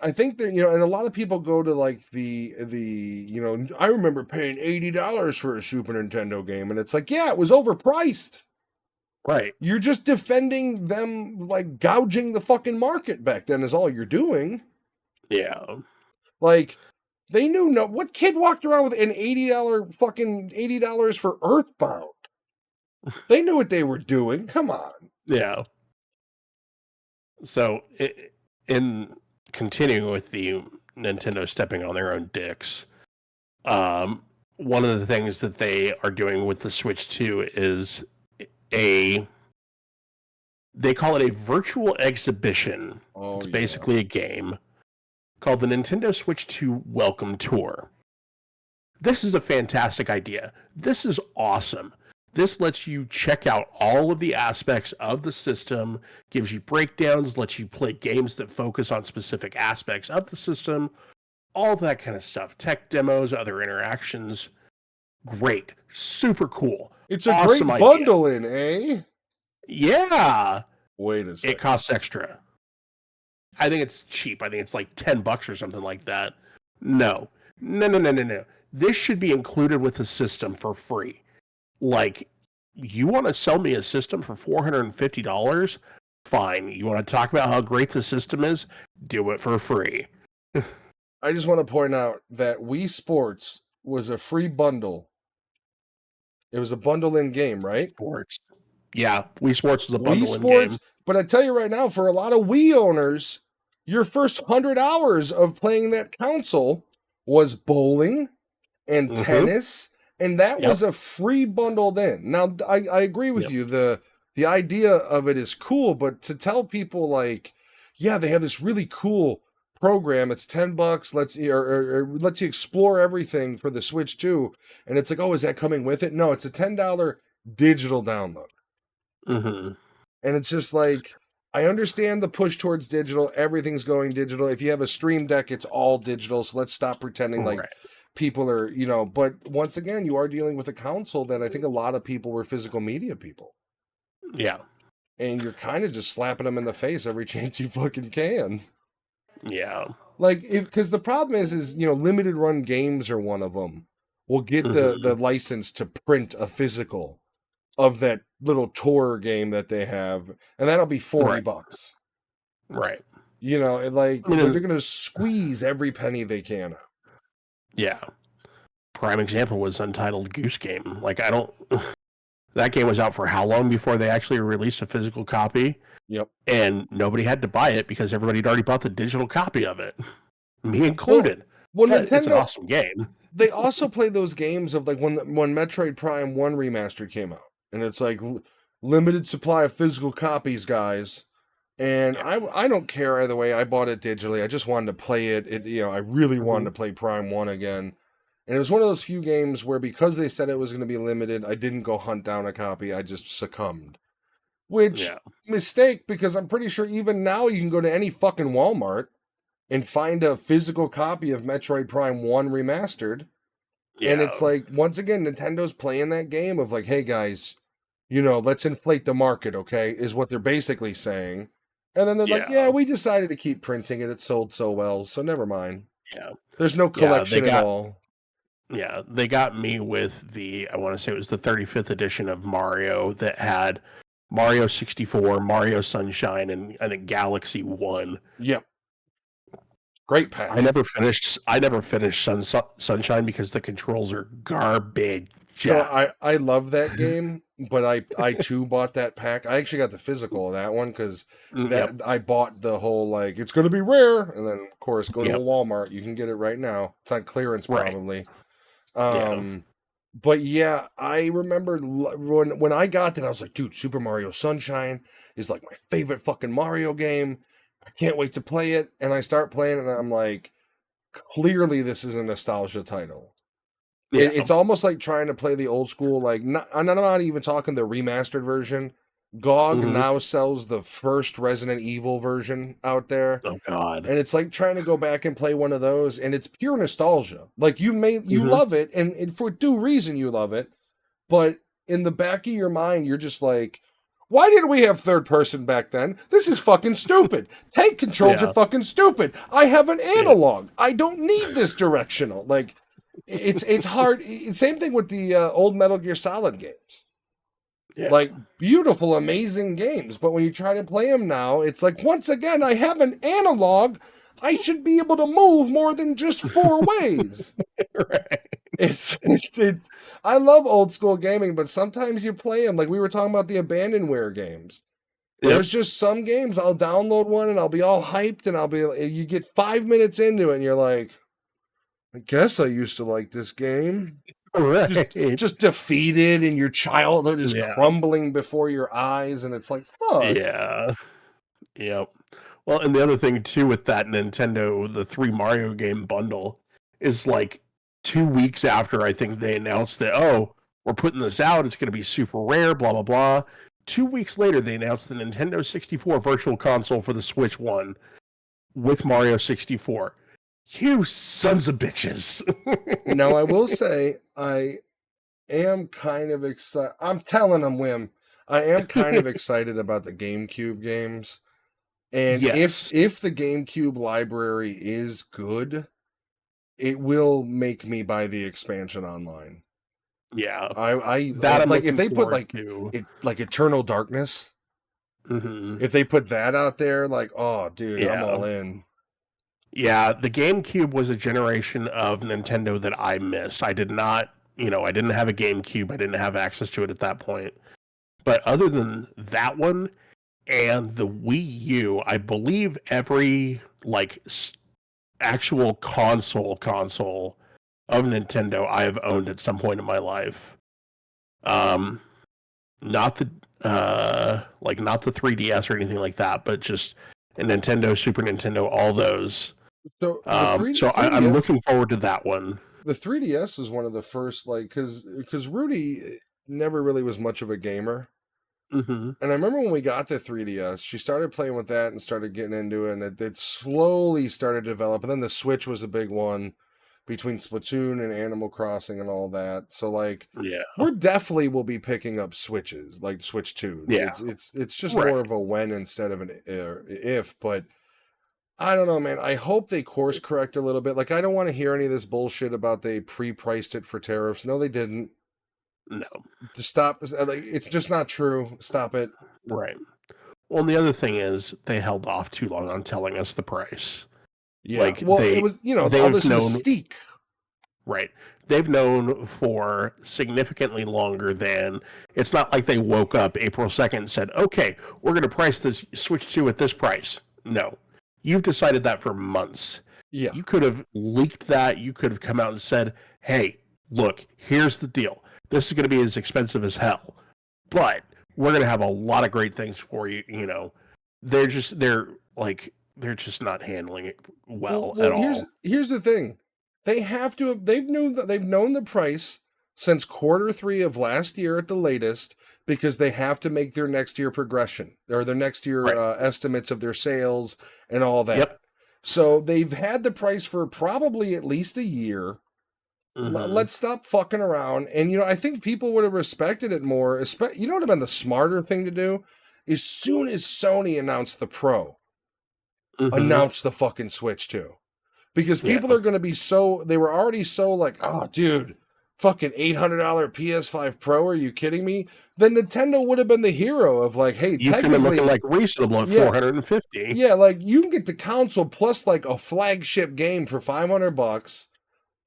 I think and a lot of people go to like the I remember paying $80 for a Super Nintendo game, and it's like, yeah, it was overpriced. Right. You're just defending them like gouging the fucking market back then is all you're doing. Yeah. Like, they knew what kid walked around with an $80 for Earthbound? They knew what they were doing. Come on. Yeah. So, in continuing with the Nintendo stepping on their own dicks, one of the things that they are doing with the Switch 2 is they call it a virtual exhibition. It's basically a game called the Nintendo Switch 2 Welcome Tour. This is a fantastic idea. This is awesome. This lets you check out all of the aspects of the system, gives you breakdowns, lets you play games that focus on specific aspects of the system, all that kind of stuff. Tech demos, other interactions. Great. Super cool. It's a awesome great bundle in, eh? Yeah. Wait a second. It costs extra. I think it's cheap. I think it's like $10 or something like that. No. No, no, no, no, no. This should be included with the system for free. Like, you want to sell me a system for $450? Fine. You want to talk about how great the system is? Do it for free. I just want to point out that Wii Sports was a free bundle. It was a bundle in game, right? Sports. Yeah, Wii Sports is a Wii bundle in game. Sports, but I tell you right now, for a lot of Wii owners, your first 100 hours of playing that console was bowling and Mm-hmm. tennis, and that Yep. was a free bundled in. Now, I agree with Yep. you. The idea of it is cool, but to tell people like, yeah, they have this really cool program. It's $10. Or lets you explore everything for the Switch too. And it's like, oh, is that coming with it? No, it's a $10 digital download. Mm-hmm. And it's just like, I understand the push towards digital. Everything's going digital. If you have a Stream Deck, it's all digital. So let's stop pretending like Right. people are, you know, but once again, you are dealing with a console that I think a lot of people were physical media people. Yeah. And you're kind of just slapping them in the face every chance you fucking can. Yeah. Like, because the problem is, you know, limited run games are one of them. Will get the license to print a physical of that little tour game that they have, and that'll be $40. Right. You know, and like, I mean, but they're gonna squeeze every penny they can out. Yeah. Prime example was Untitled Goose Game. Like, I don't. That game was out for how long before they actually released a physical copy? Yep. And nobody had to buy it because everybody had already bought the digital copy of it, me included. Well, But it's an Nintendo, awesome game. they also play those games of like when Metroid Prime 1 remastered came out, and it's like limited supply of physical copies, guys. And I don't care either way. I bought it digitally. I just wanted to play it. You know, I really wanted to play Prime 1 again. And it was one of those few games where because they said it was going to be limited, I didn't go hunt down a copy. I just succumbed. Which mistake, because I'm pretty sure even now you can go to any fucking Walmart and find a physical copy of Metroid Prime 1 remastered. And it's like, once again, Nintendo's playing that game of like, hey guys, you know, let's inflate the market, okay? Is what they're basically saying. And then they're like, yeah, we decided to keep printing it. It sold so well, so never mind. Yeah. There's no collection at all. Yeah, they got me with I want to say it was the 35th edition of Mario that had Mario 64, Mario Sunshine, and I think Galaxy 1. Yep. Great pack. I never finished Sunshine because the controls are garbage. No, I love that game, but I too bought that pack. I actually got the physical of that one because I bought the whole like it's gonna be rare, and then of course go to a Walmart, you can get it right now. It's on clearance probably. But yeah, I remember when I got that, I was like, dude, Super Mario Sunshine is like my favorite fucking Mario game. I can't wait to play it. And I start playing it, and I'm like, clearly this is a nostalgia title. Yeah. It's almost like trying to play the old school, like, I'm not even talking the remastered version. GOG now sells the first Resident Evil version out there. Oh God! And it's like trying to go back and play one of those, and it's pure nostalgia. Like you love it, and for due reason you love it, but in the back of your mind, you're just like, why didn't we have third person back then? This is fucking stupid. Tank controls are fucking stupid. I have an analog. I don't need this directional. Like, it's hard. Same thing with the old Metal Gear Solid games. Yeah. Like, beautiful, amazing games. But when you try to play them now, it's like, once again, I have an analog. I should be able to move more than just 4 ways. Right. It's I love old school gaming, but sometimes you play them. Like we were talking about the abandonware games. There's just some games I'll download one and I'll be all hyped and you get 5 minutes into it and you're like, I guess I used to like this game. Right. Just defeated and your childhood is crumbling before your eyes and it's like, fuck. Yeah. Yep. Well, and the other thing too with that Nintendo, the 3 Mario game bundle is like 2 weeks after I think they announced that, oh, we're putting this out, it's going to be super rare, blah, blah, blah. 2 weeks later, they announced the Nintendo 64 Virtual Console for the Switch 1 with Mario 64. You sons of bitches. Now, I will say, I am kind of excited. I'm telling them, Wim, I am kind of excited about the GameCube games. And if the GameCube library is good, it will make me buy the expansion online. Yeah, I that I'm like if looking they put forward to. like Eternal Darkness. Hmm. If they put that out there, like, oh, dude, I'm Yeah. all in. Yeah, the GameCube was a generation of Nintendo that I missed. I did not, I didn't have a GameCube. I didn't have access to it at that point. But other than that one and the Wii U, I believe every like actual console of Nintendo I have owned at some point in my life. Um, not the not the 3DS or anything like that, but just a Nintendo, Super Nintendo, all those. So the So 3DS, I'm looking forward to that one. the 3DS was one of the first, like, because Rudy never really was much of a gamer. Hmm. And I remember when we got the 3DS, she started playing with that and started getting into it, and it slowly started to develop. And then the Switch was a big one between Splatoon and Animal Crossing and all that. So like, Yeah, we're definitely will be picking up Switches, like Switch 2s. yeah, It's just more right. of a when instead of an if. But I don't know, man. I hope they course correct a little bit. Like, I don't want to hear any of this bullshit about they pre-priced it for tariffs. No, they didn't. No, To stop, like, it's just not true. Stop it. right. Well, and the other thing is they held off too long on telling us the price. Yeah. Like Well, it was, all they've this known, mystique. right. They've known for significantly longer than it's not like they woke up April 2nd and said, okay, we're going to price this Switch 2 at this price. No, you've decided that for months. Yeah. You could have leaked that. You could have come out and said, hey, look, here's the deal. This is going to be as expensive as hell, but we're going to have a lot of great things for you. They're just not handling it well Well, at here's all. the thing. They've known the price since quarter 3 of last year at the latest, because they have to make their next year progression or their next year Right. estimates of their sales and all that. Yep. So they've had the price for probably at least a year. Mm-hmm. Let's stop fucking around. And I think people would have respected it more. You know what would have been the smarter thing to do? As soon as Sony announced the Pro, Mm-hmm. announce the fucking Switch too. Because Yeah. people are going to be they were already so like, oh, dude, fucking $800 PS5 Pro. Are you kidding me? Then Nintendo would have been the hero of like, hey, You come in looking technically, like reasonable at yeah, 450. yeah, like you can get the console plus like a flagship game for $500.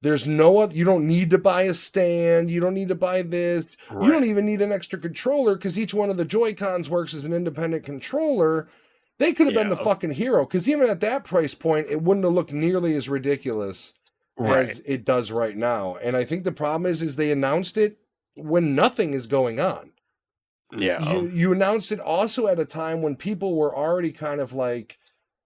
There's no other, you don't need to buy a stand. You don't need to buy this. You don't Right. even need an extra controller because each one of the Joy-Cons works as an independent controller. They could have been the Yeah. fucking hero because even at that price point, it wouldn't have looked nearly as ridiculous Right. as it does right now. And I think the problem is they announced it when nothing is going on. Yeah. You announced it also at a time when people were already kind of like,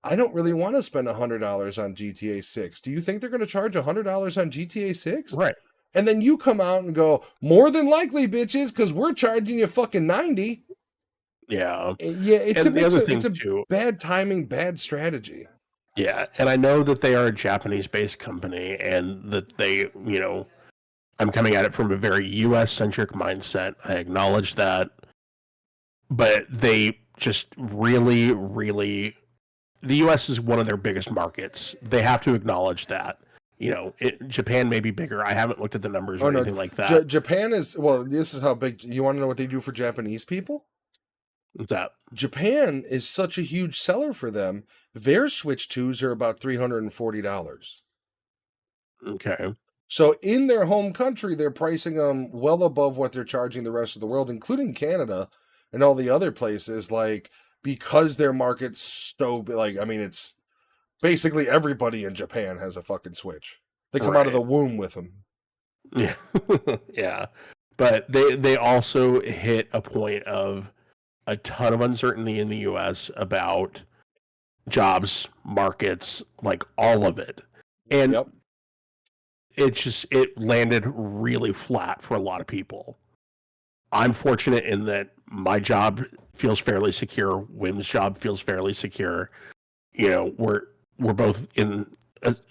I don't really want to spend $100 on GTA 6. Do you think they're going to charge $100 on GTA 6? Right. And then you come out and go, more than likely, bitches, because we're charging you fucking 90. Yeah. Yeah, And the other it's thing a too, bad timing, bad strategy. yeah, and I know that they are a Japanese-based company and that I'm coming at it from a very US-centric mindset. I acknowledge that. But they just really, really, the US is one of their biggest markets. They have to acknowledge that. Japan may be bigger. I haven't looked at the numbers Oh or no, anything like that. Japan is, well, this is how big. You want to know what they do for Japanese people? What's that? Japan is such a huge seller for them. Their Switch 2s are about $340. Okay. So in their home country, they're pricing them well above what they're charging the rest of the world, including Canada and all the other places. Like, because their market's so like, I mean, it's basically everybody in Japan has a fucking Switch. They come out of Right. the womb with them. Yeah. Yeah. But they also hit a point of a ton of uncertainty in the US about jobs, markets, like all of it. And Yep. it landed really flat for a lot of people. I'm fortunate in that my job feels fairly secure. Wim's job feels fairly secure. We're both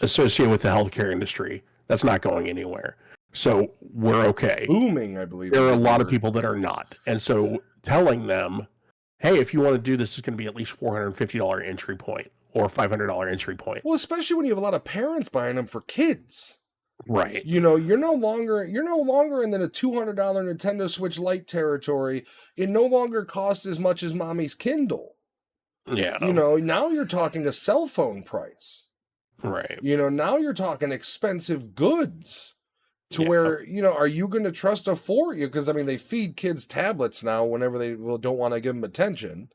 associated with the healthcare industry. That's not going anywhere. So we're okay. Booming, I believe. There are a lot of people that are not. And so telling them, hey, if you want to do this, it's going to be at least $450 entry point. or $500 entry point. Well, especially when you have a lot of parents buying them for kids. Right. You know, you're no longer in the $200 Nintendo Switch Lite territory. It no longer costs as much as mommy's Kindle. Yeah. You know, now you're talking a cell phone price. Right. You know, now you're talking expensive goods to where, you know, are you going to trust a 4-year? Because, I mean, they feed kids tablets now whenever they don't want to give them attention.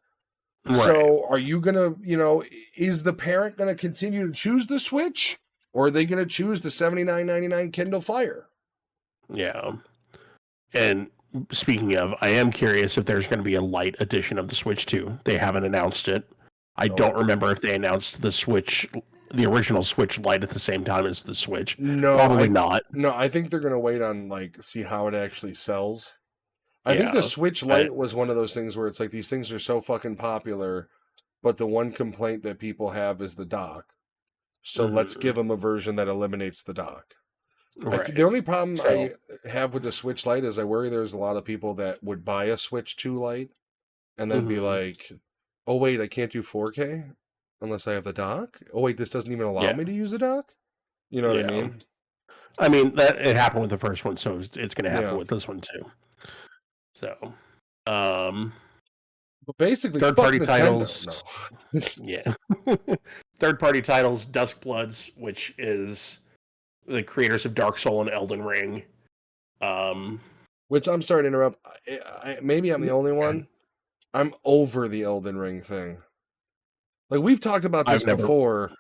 Right. So are you going to, you know, is the parent going to continue to choose the Switch? Or are they going to choose the $79.99 Kindle Fire? Yeah. And speaking of, I am curious if there's going to be a light edition of the Switch 2. They haven't announced it. I don't remember if they announced the Switch, the original Switch Lite at the same time as the Switch. No, probably not. No, I think they're going to wait on, like, see how it actually sells. I think the Switch Lite was one of those things where it's like these things are so fucking popular, but the one complaint that people have is the dock. So let's give them a version that eliminates the dock. Right. The only problem I have with the Switch Lite is I worry there's a lot of people that would buy a Switch 2 Lite and then be like, oh, wait, I can't do 4K unless I have the dock? Oh, wait, this doesn't even allow me to use a dock? You know what I mean? I mean, that it happened with the first one, so it's going to happen with this one too. So, but basically, third-party titles. No. Yeah. Third-party titles, Duskbloods, which is the creators of Dark Soul and Elden Ring. Which I'm sorry to interrupt. Maybe I'm the only one. I'm over the Elden Ring thing. Like, we've talked about this before.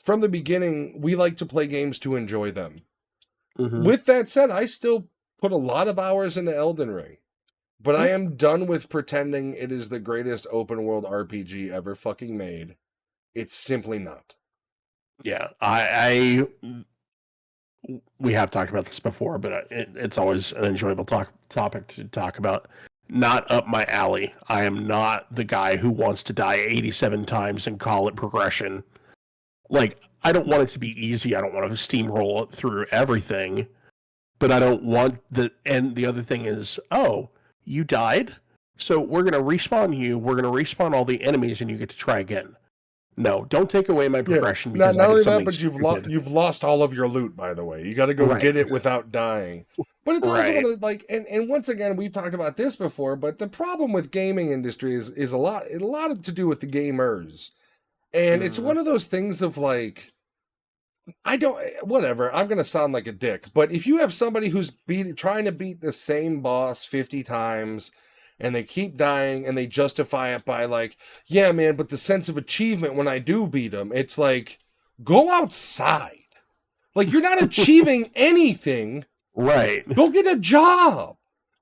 From the beginning, we like to play games to enjoy them. With that said, I still put a lot of hours into Elden Ring. But I am done with pretending it is the greatest open world RPG ever fucking made. It's simply not. Yeah, we have talked about this before, but it's always an enjoyable topic to talk about. Not up my alley. I am not the guy who wants to die 87 times and call it progression. Like, I don't want it to be easy. I don't want to steamroll it through everything. But I don't want and the other thing is, you died? So we're going to respawn you. We're going to respawn all the enemies and you get to try again. No, don't take away my progression because not only that, but you've lost all of your loot, by the way. You got to go get it without dying. But it's also one of like, and once again, we've talked about this before, but the problem with gaming industry is a lot to do with the gamers. And it's one of those things of like, whatever, I'm going to sound like a dick, but if you have somebody who's trying to beat the same boss 50 times and they keep dying and they justify it by like, yeah, man, but the sense of achievement when I do beat them, it's like, go outside. Like, you're not achieving anything. Right. Go get a job.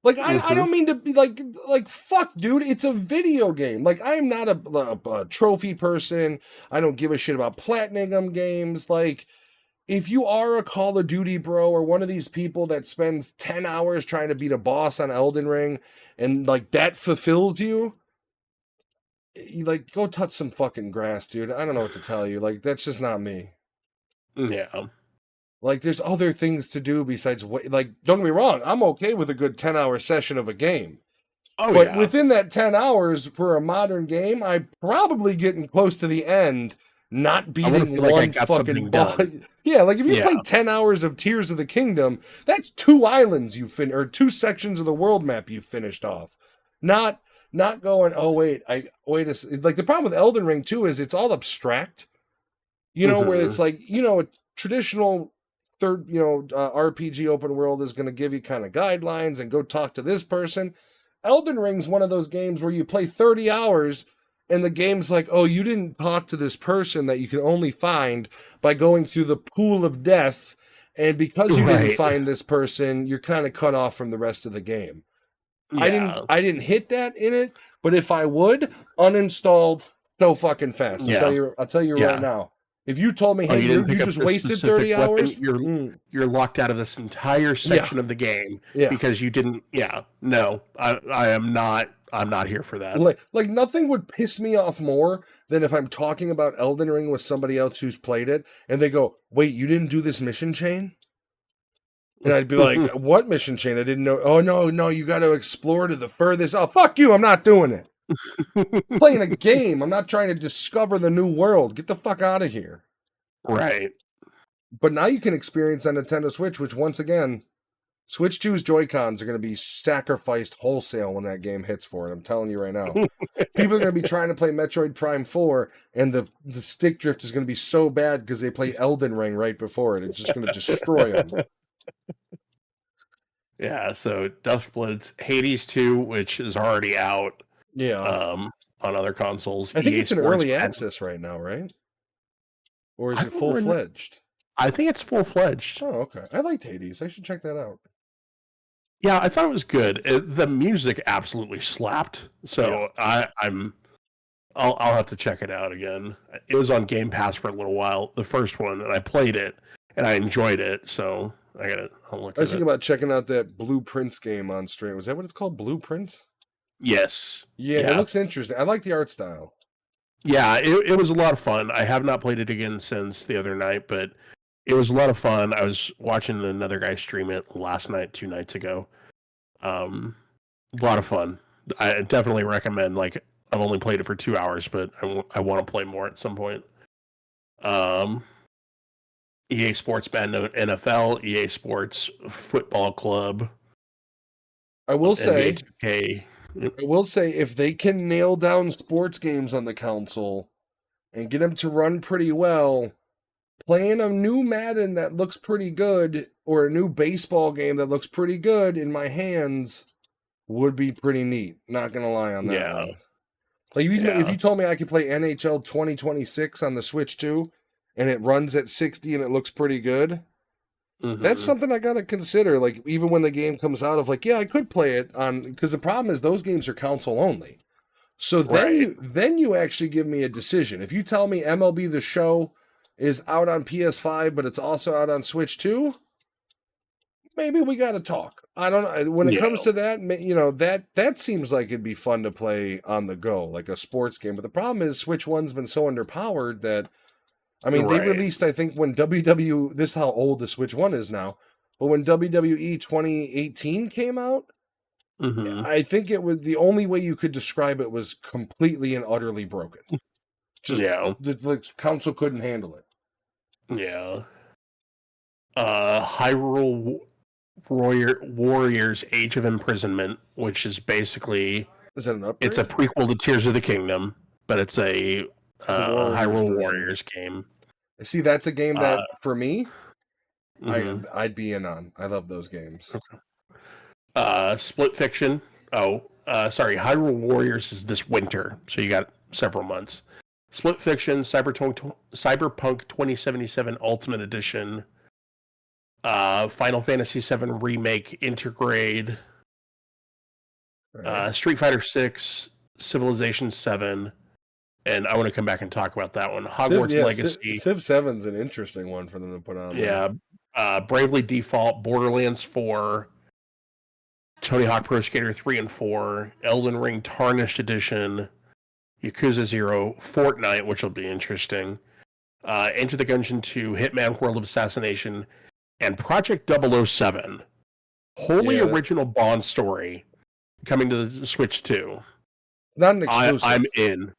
Like, I don't mean to be like, fuck, dude, it's a video game. Like, I am not a trophy person. I don't give a shit about platinum games. Like, if you are a Call of Duty bro or one of these people that spends 10 hours trying to beat a boss on Elden Ring and, like, that fulfills you, like, go touch some fucking grass, dude. I don't know what to tell you. Like, that's just not me. Yeah. Like, there's other things to do besides, like, don't get me wrong, I'm okay with a good 10-hour session of a game. But within that 10 hours for a modern game, I'm probably getting close to the end, not beating one fucking boss. Yeah, like if you play 10 hours of Tears of the Kingdom, that's 2 islands or 2 sections of the world map you finished off. Not going, like the problem with Elden Ring too is it's all abstract. You know, where it's like, you know, a traditional RPG open world is going to give you kind of guidelines and go talk to this person. Elden Ring's one of those games where you play 30 hours and the game's like, oh, you didn't talk to this person that you can only find by going through the pool of death. And because you didn't find this person, you're kind of cut off from the rest of the game. Yeah. I didn't hit that in it, but if I would, uninstalled so fucking fast. I'll tell you right now. If you told me, hey, you just wasted 30 hours, you're locked out of this entire section of the game because you didn't. Yeah, no, I am not. I'm not here for that. Like nothing would piss me off more than if I'm talking about Elden Ring with somebody else who's played it, and they go, "Wait, you didn't do this mission chain?" And I'd be like, "What mission chain? I didn't know." Oh no, you got to explore to the furthest. Oh fuck you! I'm not doing it. Playing a game. I'm not trying to discover the new world. Get the fuck out of here. Right. But now you can experience on Nintendo Switch, which once again, Switch 2's Joy-Cons are going to be sacrificed wholesale when that game hits for it. I'm telling you right now. People are going to be trying to play Metroid Prime 4, and the stick drift is going to be so bad because they play Elden Ring right before it. It's just going to destroy them. Yeah, so Duskblood's Hades 2, which is already out Yeah. on other consoles. I think EA it's in Sports early Pen. access right now, right? Or is I it don't full-fledged? I think it's full-fledged. Oh, okay. I liked Hades. I should check that out. Yeah, I thought it was good. The music absolutely slapped. So I'll have to check it out again. It was on Game Pass for a little while, the first one, and I played it and I enjoyed it. So I'll look I was at thinking it. about checking out that Blueprints game on stream. Was that what it's called? Blueprints? Yes. Yeah, it looks interesting. I like the art style. Yeah, it was a lot of fun. I have not played it again since the other night, but it was a lot of fun. I was watching another guy stream it last night, 2 nights ago. A lot of fun. I definitely recommend. Like, I've only played it for 2 hours, but I want to play more at some point. EA Sports Madden NFL, EA Sports Football Club. I will say, NBA 2K. I will say, if they can nail down sports games on the console and get them to run pretty well, playing a new Madden that looks pretty good or a new baseball game that looks pretty good in my hands would be pretty neat. Not gonna lie on that one. Like if you told me I could play NHL 2026 on the Switch 2 and it runs at 60 and it looks pretty good, that's something I gotta consider. Like even when the game comes out, of like, yeah, I could play it on, because the problem is those games are console only. So then you actually give me a decision. If you tell me MLB The Show is out on PS5, but it's also out on Switch 2, maybe we got to talk. I don't know. When it comes to that, that seems like it'd be fun to play on the go, like a sports game. But the problem is Switch 1's been so underpowered that, I mean, they released, I think, when this is how old the Switch 1 is now, but when WWE 2018 came out, I think it was the only way you could describe it was completely and utterly broken. Just the console couldn't handle it. Yeah. Hyrule Warriors Age of Imprisonment, which is basically, is that an upgrade? It's a prequel to Tears of the Kingdom, but it's a Hyrule Warriors game. See, that's a game that for me, I'd be in on. I love those games. Split Fiction. Hyrule Warriors is this winter, so you got several months. Split Fiction, Cyberpunk 2077 Ultimate Edition, Final Fantasy VII Remake Intergrade, Street Fighter 6, Civilization 7, and I want to come back and talk about that one. Hogwarts Legacy. Civ 7's an interesting one for them to put on. Yeah. Bravely Default, Borderlands 4, Tony Hawk Pro Skater 3 and 4, Elden Ring Tarnished Edition, Yakuza 0, Fortnite, which will be interesting, Enter the Gungeon 2, Hitman World of Assassination, and Project 007. Original Bond story coming to the Switch 2. Not an exclusive. I'm in.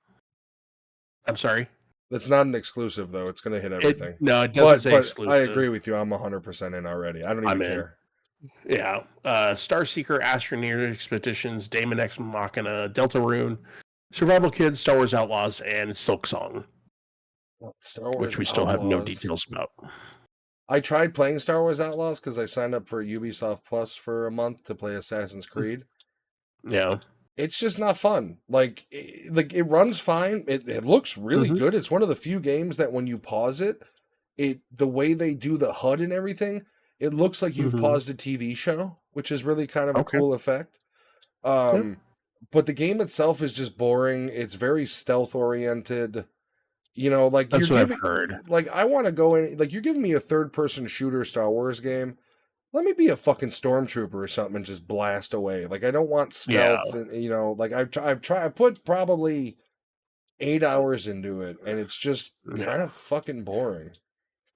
I'm sorry? That's not an exclusive, though. It's going to hit everything. It doesn't say exclusive. I agree with you. I'm 100% in already. I don't even care. Yeah. Starseeker, Astroneer Expeditions, Daemon X Machina, Deltarune, Survival Kids, Star Wars Outlaws, and Silksong. Which we still have no details about. I tried playing Star Wars Outlaws because I signed up for Ubisoft Plus for a month to play Assassin's Creed. Yeah. It's just not fun. Like it runs fine. It looks really good. It's one of the few games that when you pause it, the way they do the HUD and everything, it looks like you've paused a TV show, which is really kind of a cool effect. But the game itself is just boring. It's very stealth oriented. Like that's what I've heard. Like I want to go in. Like you're giving me a third-person shooter Star Wars game. Let me be a fucking stormtrooper or something and just blast away. Like I don't want stealth. And, like I put probably 8 hours into it, and it's just kind of fucking boring.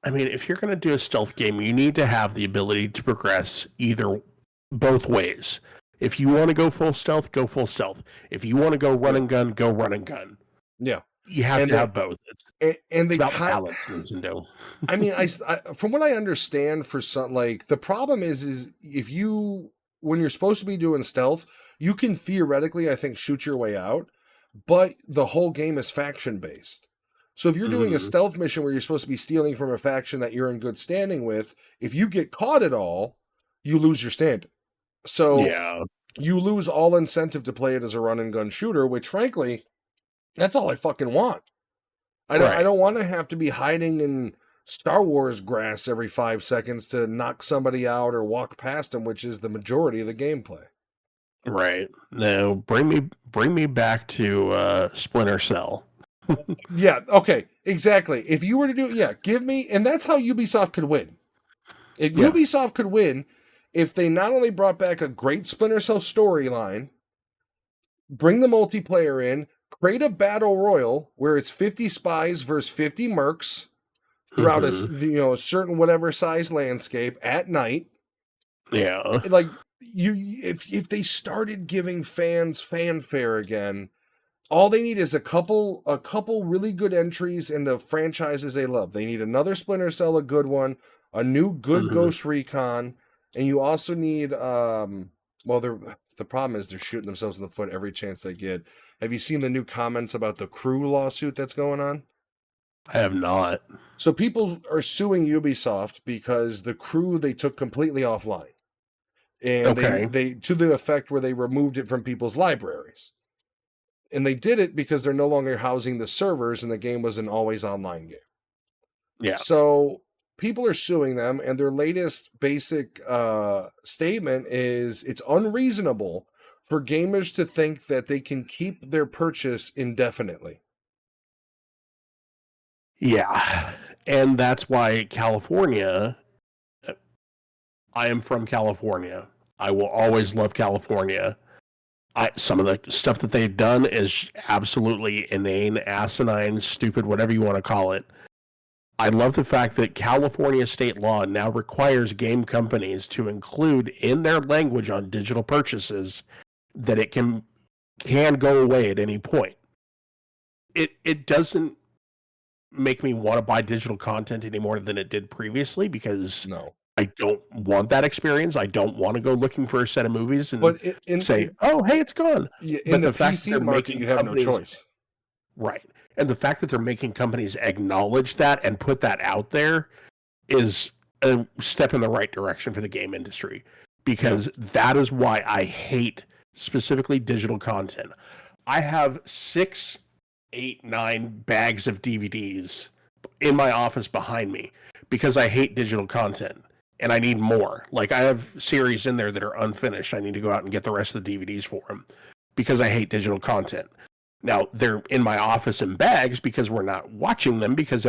I mean, if you're going to do a stealth game, you need to have the ability to progress both ways. If you want to go full stealth, go full stealth. If you want to go run and gun, go run and gun. Yeah. You have to have both. And they it's about balance, Nintendo. I mean, I from what I understand, for some, like, the problem is if you, when you're supposed to be doing stealth, you can theoretically, I think, shoot your way out, but the whole game is faction based. So if you're doing a stealth mission where you're supposed to be stealing from a faction that you're in good standing with, if you get caught at all, you lose your standing. So you lose all incentive to play it as a run and gun shooter, which frankly, that's all I fucking want. I don't want to have to be hiding in Star Wars grass every 5 seconds to knock somebody out or walk past them, which is the majority of the gameplay. Right. No, bring me back to Splinter Cell. Yeah, okay, exactly. If you were to do, give me, and that's how Ubisoft could win. If Ubisoft could win, if they not only brought back a great Splinter Cell storyline, bring the multiplayer in, create a battle royal where it's 50 spies versus 50 mercs throughout a certain whatever size landscape at night. Yeah. Like, if they started giving fans fanfare again, all they need is a couple really good entries into franchises they love. They need another Splinter Cell, a good one, a new good Ghost Recon, and you also need the problem is they're shooting themselves in the foot every chance they get. Have you seen the new comments about the Crew lawsuit that's going on? I have not. So people are suing Ubisoft because the Crew they took completely offline. And they to the effect where they removed it from people's libraries. And they did it because they're no longer housing the servers and the game was an always online game. Yeah. So people are suing them, and their latest basic statement is it's unreasonable for gamers to think that they can keep their purchase indefinitely. Yeah. And that's why California, I am from California. I will always love California. Some of the stuff that they've done is absolutely inane, asinine, stupid, whatever you want to call it. I love the fact that California state law now requires game companies to include in their language on digital purchases that it can go away at any point. It doesn't make me want to buy digital content any more than it did previously, because I don't want that experience. I don't want to go looking for a set of movies and say, "Oh, hey, it's gone." In the PC market, you have no choice. Right. And the fact that they're making companies acknowledge that and put that out there is a step in the right direction for the game industry, because that is why I hate specifically digital content. I have 6, 8, 9 bags of DVDs in my office behind me because I hate digital content and I need more. Like, I have series in there that are unfinished. I need to go out and get the rest of the DVDs for them because I hate digital content. Now, they're in my office in bags because we're not watching them, because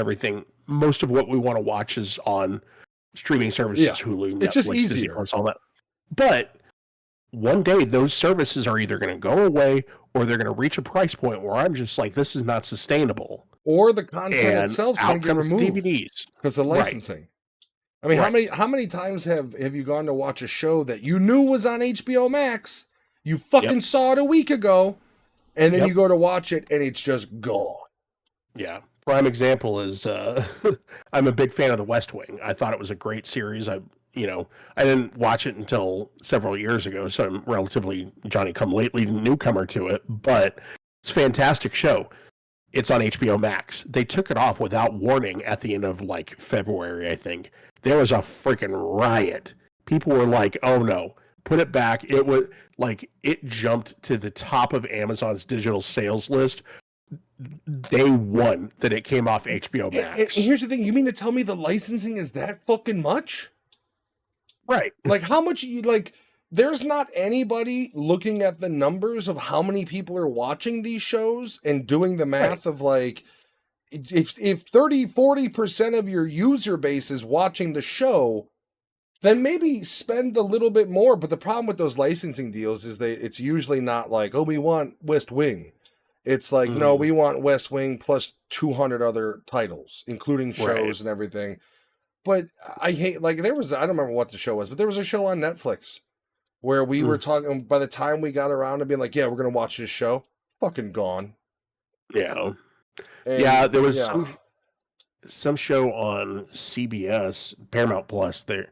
most of what we want to watch is on streaming services, Hulu, Netflix, it's just easier. Disney Plus, all that. But one day those services are either going to go away or they're going to reach a price point where I'm just like, this is not sustainable. Or the content itself is going to get removed DVDs because of licensing. Right. I mean, how many times have you gone to watch a show that you knew was on HBO Max? You fucking saw it a week ago. And then you go to watch it, and it's just gone. Yeah. Prime example is I'm a big fan of The West Wing. I thought it was a great series. I didn't watch it until several years ago, so I'm relatively Johnny-come-lately newcomer to it. But it's a fantastic show. It's on HBO Max. They took it off without warning at the end of, like, February, I think. There was a freaking riot. People were like, oh, no. Put it back. It was like, it jumped to the top of Amazon's digital sales list day one that it came off HBO Max. And here's the thing: you mean to tell me the licensing is that fucking much? Right. Like, how much there's not anybody looking at the numbers of how many people are watching these shows and doing the math of, like, if 30-40% of your user base is watching the show, then maybe spend a little bit more. But the problem with those licensing deals is it's usually not like, oh, we want West Wing. It's like, no, we want West Wing plus 200 other titles, including shows and everything. But I hate, like, I don't remember what the show was, but there was a show on Netflix where we were talking, by the time we got around to being like, yeah, we're going to watch this show, fucking gone. Yeah. And There was some show on CBS, Paramount Plus. They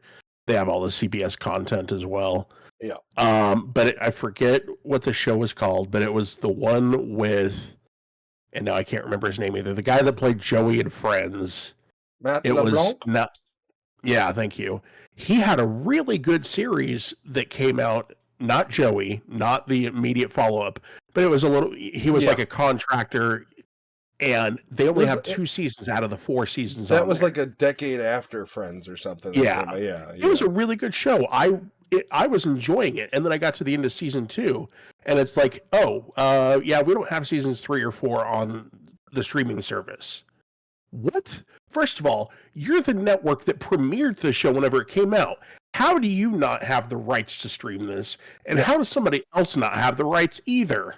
have all the CBS content as well. Yeah. But I forget what the show was called, but it was the one with, and now I can't remember his name either. The guy that played Joey in Friends. Matt It was LeBlanc? not. Yeah, thank you. He had a really good series that came out. Not Joey, not the immediate follow up, but it was a little. He was like a contractor, and they only have 2 seasons out of the 4 seasons. That was like a decade after Friends or something. Yeah, it was a really good show. I was enjoying it, and then I got to the end of season 2, and it's like, yeah, we don't have seasons 3 or 4 on the streaming service. What? First of all, you're the network that premiered the show whenever it came out. How do you not have the rights to stream this? And how does somebody else not have the rights either?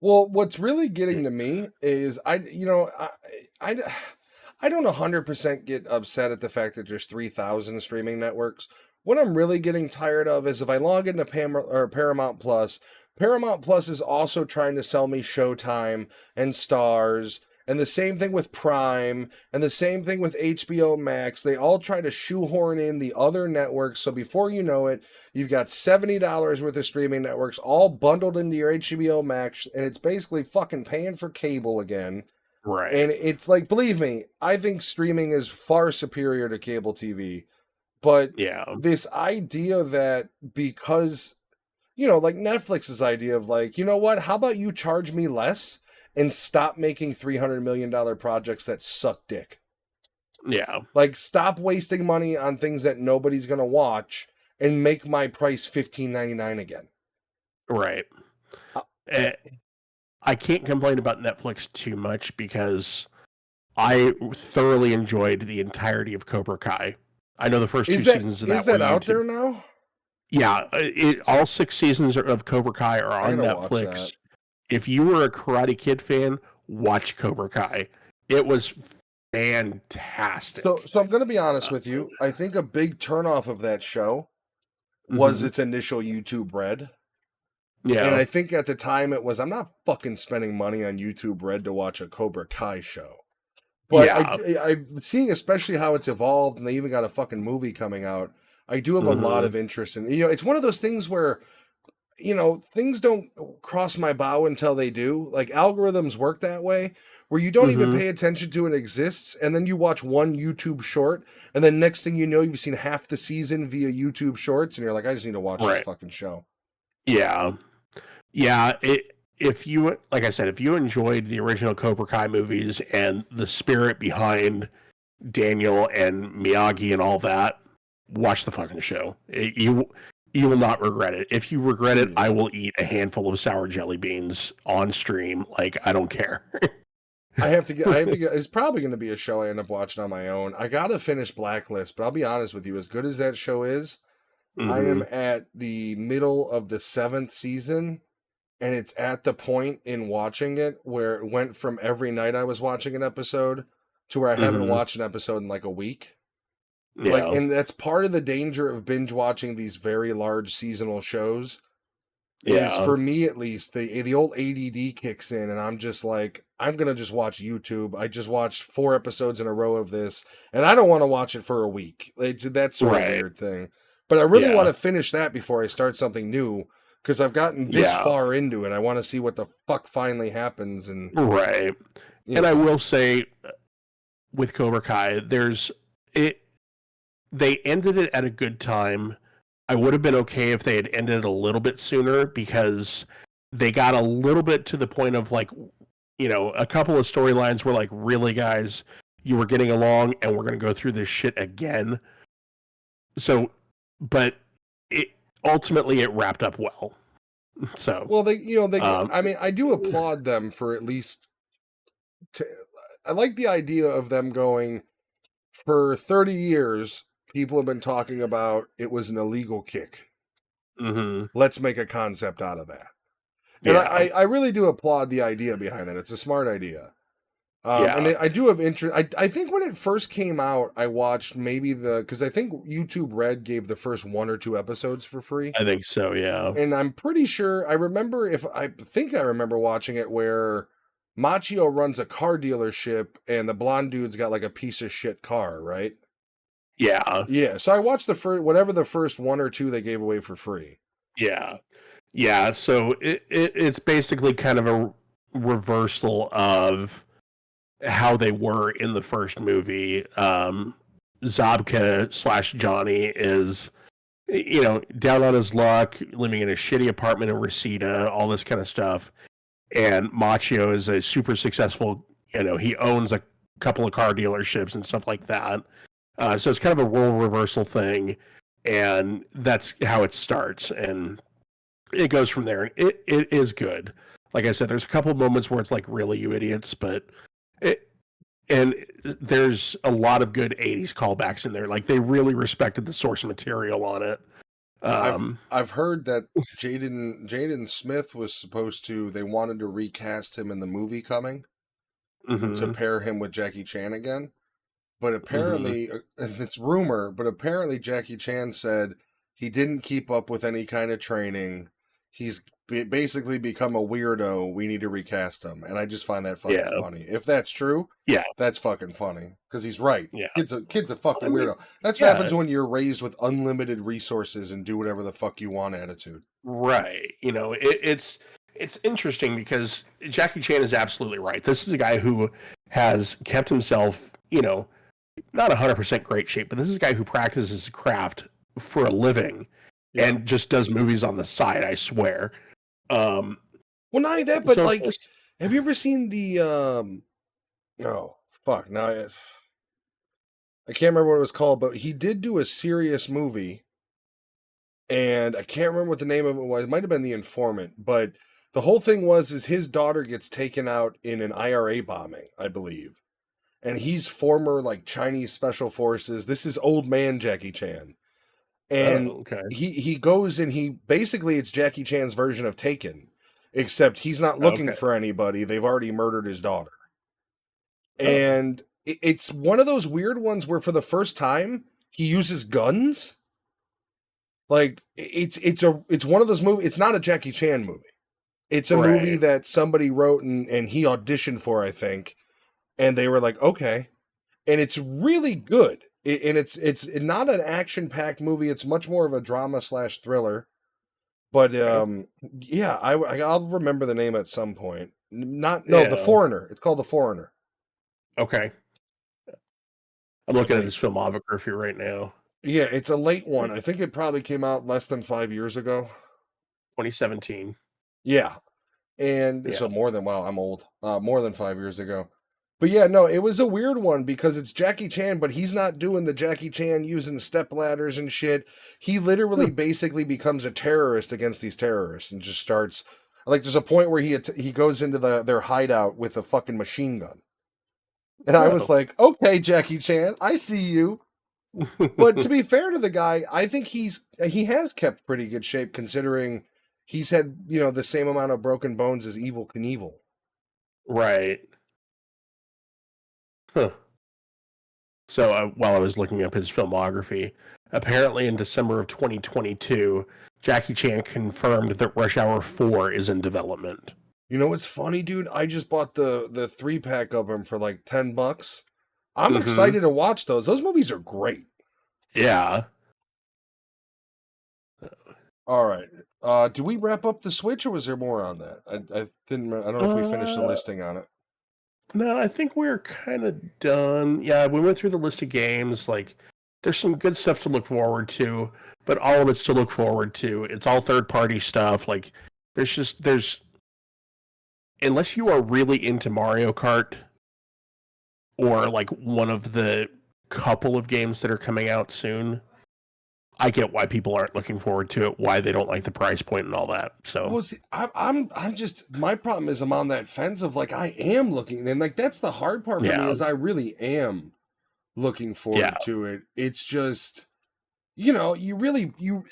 Well, what's really getting to me is I don't 100% get upset at the fact that there's 3,000 streaming networks. What I'm really getting tired of is if I log into Paramount Plus, Paramount Plus is also trying to sell me Showtime and Stars, and the same thing with Prime, and the same thing with HBO Max. They all try to shoehorn in the other networks, so before you know it, you've got $70 worth of streaming networks all bundled into your HBO Max, and it's basically fucking paying for cable again. Right. And it's like, believe me, I think streaming is far superior to cable TV. But this idea that because, like Netflix's idea of like, you know what, how about you charge me less and stop making $300 million projects that suck dick? Yeah. Like, stop wasting money on things that nobody's going to watch and make my price $15.99 again. Right. I can't complain about Netflix too much because I thoroughly enjoyed the entirety of Cobra Kai. I know the first 2 seasons of that. Is that out there now? Yeah, all 6 seasons of Cobra Kai are on Netflix. If you were a Karate Kid fan, watch Cobra Kai. It was fantastic. So I'm going to be honest with you. I think a big turnoff of that show was its initial YouTube Red. Yeah. And I think at the time it was, I'm not fucking spending money on YouTube Red to watch a Cobra Kai show. But I'm seeing especially how it's evolved, and they even got a fucking movie coming out. I do have a lot of interest in, it's one of those things where, things don't cross my bow until they do. Like, algorithms work that way, where you don't even pay attention to it exists, and then you watch one YouTube short, and then next thing you know, you've seen half the season via YouTube shorts, and you're like, I just need to watch this fucking show. Yeah. Yeah. If you, like I said, if you enjoyed the original Cobra Kai movies and the spirit behind Daniel and Miyagi and all that, watch the fucking show. You will not regret it. If you regret it, I will eat a handful of sour jelly beans on stream. Like, I don't care. I have to get, it's probably going to be a show I end up watching on my own. I got to finish Blacklist, but I'll be honest with you, as good as that show is, I am at the middle of the 7th season. And it's at the point in watching it where it went from every night I was watching an episode to where I haven't watched an episode in like a week. Yeah. Like, and that's part of the danger of binge watching these very large seasonal shows. Is for me at least, the old ADD kicks in, and I'm just like, I'm gonna just watch YouTube. I just watched 4 episodes in a row of this, and I don't want to watch it for a week. It's that sort of weird thing. But I really want to finish that before I start something new. Because I've gotten this far into it. I want to see what the fuck finally happens. And And I will say, with Cobra Kai, they ended it at a good time. I would have been okay if they had ended it a little bit sooner, because they got a little bit to the point of like, a couple of storylines were like, really, guys, you were getting along and we're going to go through this shit again. So, but ultimately, it wrapped up well. So, well, I mean, I do applaud them for at least. I like the idea of them going, for 30 years, people have been talking about it was an illegal kick. Let's make a concept out of that. And I really do applaud the idea behind it. It's a smart idea. Yeah, I do have interest. I think when it first came out, I watched maybe because I think YouTube Red gave the first 1 or 2 episodes for free. I think so. Yeah, And I'm pretty sure I think I remember watching it where Machio runs a car dealership and the blonde dude's got like a piece of shit car, right? yeah, Yeah. So I watched the first whatever the first 1 or 2 they gave away for free. yeah, yeah. So it's basically kind of a reversal of how they were in the first movie. Zabka slash Johnny is, down on his luck, living in a shitty apartment in Reseda, all this kind of stuff. And Machio is a super successful, he owns a couple of car dealerships and stuff like that. So it's kind of a role reversal thing. And that's how it starts. And it goes from there. And it is good. Like I said, there's a couple of moments where it's like, really, you idiots, but it, and there's a lot of good 80s callbacks in there. Like they really respected the source material on it. I've heard that Jaden Smith was supposed to they wanted to recast him in the movie coming to Mm-hmm, pair him with Jackie Chan again. But mm-hmm. apparently, it's rumor, but apparently Jackie Chan said he didn't keep up with any kind of training. He's basically become a weirdo. We need to recast him. And I just find that fucking Yeah, funny. If that's true, yeah, that's fucking funny. Because he's right. yeah. Kid's a I fucking mean, weirdo. That's what yeah, happens when you're raised with unlimited resources and do whatever the fuck you want attitude. right. It's interesting because Jackie Chan is absolutely right. This is a guy who has kept himself, not 100% great shape, but this is a guy who practices his craft for a living Yeah. and just does movies on the side, I swear. Um, Well, not only that, but so of like, course, have you ever seen the oh fuck, now I can't remember what it was called, but he did do a serious movie, and I can't remember what the name of it was. It might have been The Informant, but the whole thing was is his daughter gets taken out in an IRA bombing, I believe. And he's former like Chinese special forces. This is old man Jackie Chan. And oh, okay. he goes and he basically it's Jackie Chan's version of Taken, except he's not looking Okay. for anybody. They've already murdered his daughter. Oh, And it's one of those weird ones where for the first time he uses guns. Like it's one of those movies. It's not a Jackie Chan movie. It's a movie right. that somebody wrote and he auditioned for, I think, and they were like, okay, and it's really good. And it's not an action packed movie. It's much more of a drama slash thriller. But Okay. yeah, I'll remember the name at some point. Not no, The Yeah. Foreigner. It's called The Foreigner. Okay. I'm looking at Like his filmography right now. yeah, it's a late one. Okay. I think it probably came out less than 5 years ago. 2017. Yeah, and Yeah. so more than wow, I'm old. More than 5 years ago. But yeah, no, it was a weird one because it's Jackie Chan, but he's not doing the Jackie Chan using step ladders and shit. He literally Hmm. basically becomes a terrorist against these terrorists and just starts like there's a point where he goes into their hideout with a fucking machine gun. And I was Oh. like, "Okay, Jackie Chan, I see you." But to be fair to the guy, I think he has kept pretty good shape considering he's had, the same amount of broken bones as Evil Knievel. Right. Huh. So while I was looking up his filmography, apparently in December of 2022, Jackie Chan confirmed that Rush Hour 4 is in development. You know what's funny, dude? I just bought the 3-pack of them for like $10. I'm Mm-hmm. excited to watch those. Those movies are great. Yeah. All right. Do we wrap up the Switch or was there more on that? I didn't. I don't know if we finished the Uh, listing on it. no, I think we're kind of done. Yeah, we went through the list of games. Like, there's some good stuff to look forward to, but all of it's to look forward to. It's all third party stuff. Like, there's unless you are really into Mario Kart or like one of the couple of games that are coming out soon, I get why people aren't looking forward to it, why they don't like the price point and all that. So, Well, see, I'm just my problem is I'm on that fence of like I am looking and like that's the hard part for me yeah, is I really am looking yeah, forward to it. It's just you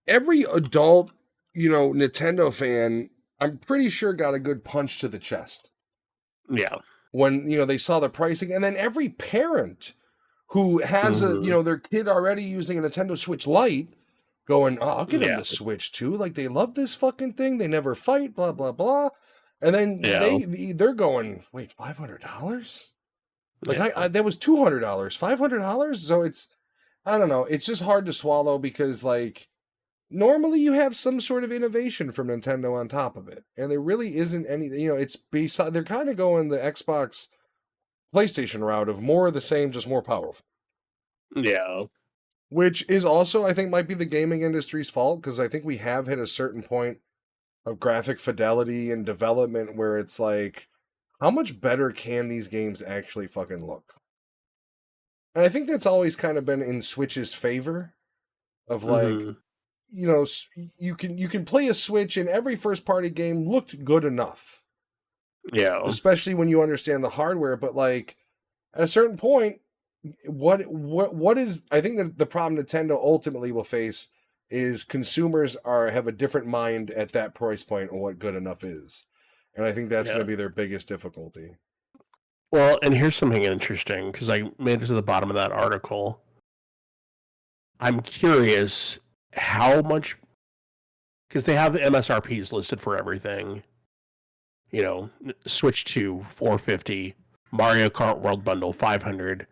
every adult, Nintendo fan, I'm pretty sure got a good punch to the chest. yeah, when, they saw the pricing. And then every parent who has their kid already using a Nintendo Switch Lite going, oh, I'll get them the Switch too. Like, they love this fucking thing. They never fight, blah, blah, blah. And then they're going, wait, $500? Like, that was $200, $500? So it's, I don't know. It's just hard to swallow because, like, normally you have some sort of innovation from Nintendo on top of it. And there really isn't any, it's beside, they're kind of going the Xbox PlayStation route of more of the same, just more powerful. Yeah. Which is also, I think, might be the gaming industry's fault, because I think we have hit a certain point of graphic fidelity and development where it's like, how much better can these games actually fucking look? And I think that's always kind of been in Switch's favor of like, you can play a Switch and every first party game looked good enough. Yeah. Especially when you understand the hardware, but like at a certain point, what is, I think that the problem Nintendo ultimately will face is consumers have a different mind at that price point on what good enough is. And I think that's going to be their biggest difficulty. Well, and here's something interesting, because I made it to the bottom of that article. I'm curious how much, because they have the MSRPs listed for everything. Switch 2, $450, Mario Kart World Bundle, $500,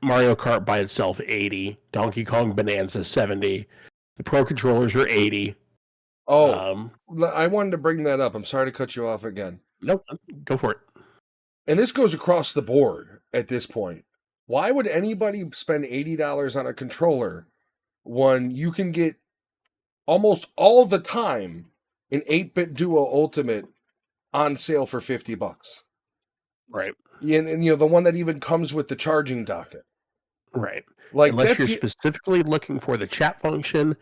Mario Kart by itself, $80, Donkey Kong Bonanza, $70. The Pro controllers are $80. Oh, I wanted to bring that up. I'm sorry to cut you off again. Nope, go for it. And this goes across the board at this point. Why would anybody spend $80 on a controller when you can get almost all the time an 8-bit Duo Ultimate on sale for $50? Right. And the one that even comes with the charging docket. Right. Like, unless you're specifically looking for the chat function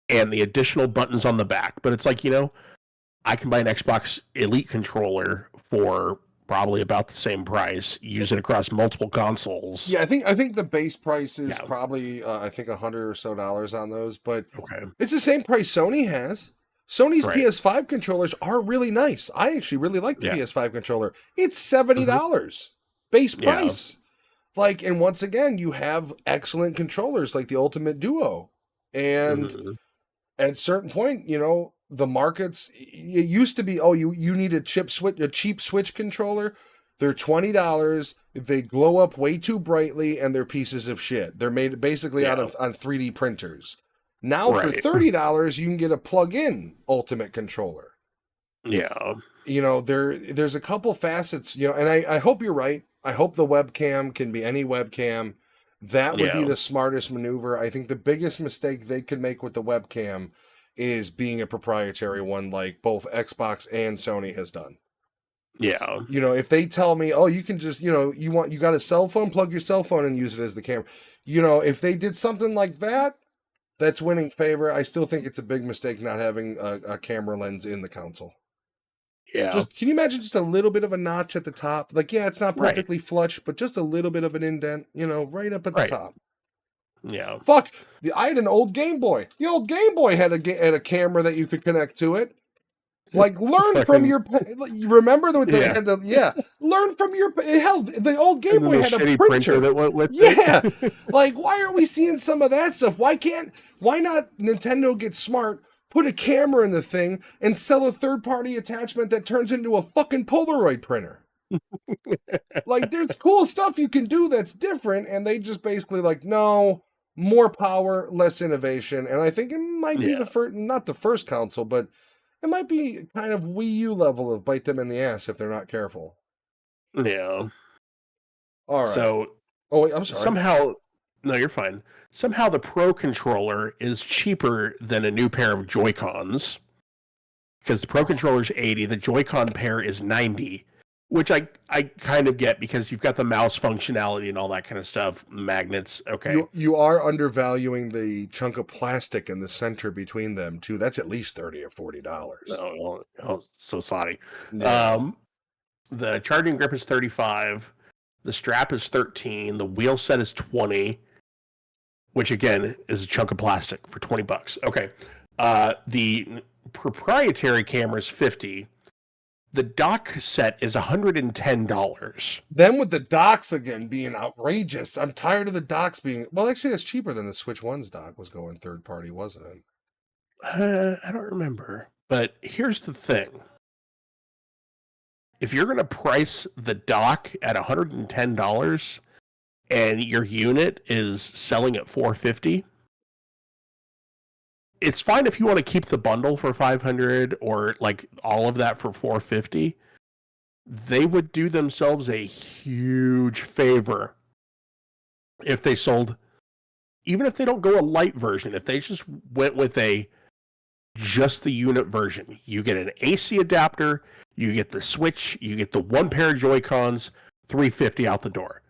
and the additional buttons on the back. But it's like, I can buy an Xbox Elite controller for probably about the same price, use it across multiple consoles. Yeah, I think the base price is probably $100 or so on those, but it's the same price Sony has. Sony's PS5 controllers are really nice. I actually really like the PS5 controller. It's $70 base price. Like, and once again, you have excellent controllers like the Ultimate Duo. And at a certain point, the markets, it used to be, you need a cheap Switch controller. They're $20. They glow up way too brightly, and they're pieces of shit. They're made basically on 3D printers. Now for $30, you can get a plug-in Ultimate controller. Yeah. There's a couple facets, and I hope you're right. I hope the webcam can be any webcam. That would be the smartest maneuver. I think the biggest mistake they could make with the webcam is being a proprietary one, like both Xbox and Sony has done. Yeah. If they tell me, you can just, you got a cell phone, plug your cell phone and use it as the camera. If they did something like that, that's winning favor. I still think it's a big mistake not having a camera lens in the console. Yeah. Just, can you imagine just a little bit of a notch at the top? Like, it's not perfectly flush, but just a little bit of an indent, right up at the top. Yeah. Fuck. I had an old Game Boy. The old Game Boy had a camera that you could connect to it. Like, learn from your. You remember that they had learn from your. Hell, the old Game Boy had a printer that went with it. Like, why aren't we seeing some of that stuff? Why not Nintendo get smart? Put a camera in the thing and sell a third-party attachment that turns into a fucking Polaroid printer. Like, there's cool stuff you can do that's different, and they just basically like, no, more power, less innovation. And I think it might be the first, not the first console, but it might be kind of Wii U level of bite them in the ass if they're not careful. Yeah. All right. So, wait, I'm sorry. No, you're fine. Somehow the Pro controller is cheaper than a new pair of Joy-Cons, because the Pro controller is $80, the Joy-Con pair is $90, which I kind of get because you've got the mouse functionality and all that kind of stuff, magnets. Okay. You are undervaluing the chunk of plastic in the center between them too. That's at least $30 or $40. Oh, so sorry. Yeah. The charging grip is $35. The strap is $13. The wheel set is $20. Which again is a chunk of plastic for $20. Okay. The proprietary camera is $50. The dock set is $110. Then with the docks again being outrageous, I'm tired of the docks being. Well, actually, that's cheaper than the Switch One's dock was going third party, wasn't it? I don't remember. But here's the thing. If you're going to price the dock at $110 and your unit is selling at $450, it's fine if you want to keep the bundle for $500 or like all of that for $450. They would do themselves a huge favor if they sold, even if they don't go a light version, if they just went with just the unit version. You get an AC adapter, you get the Switch, you get the one pair of Joy-Cons, $350 out the door.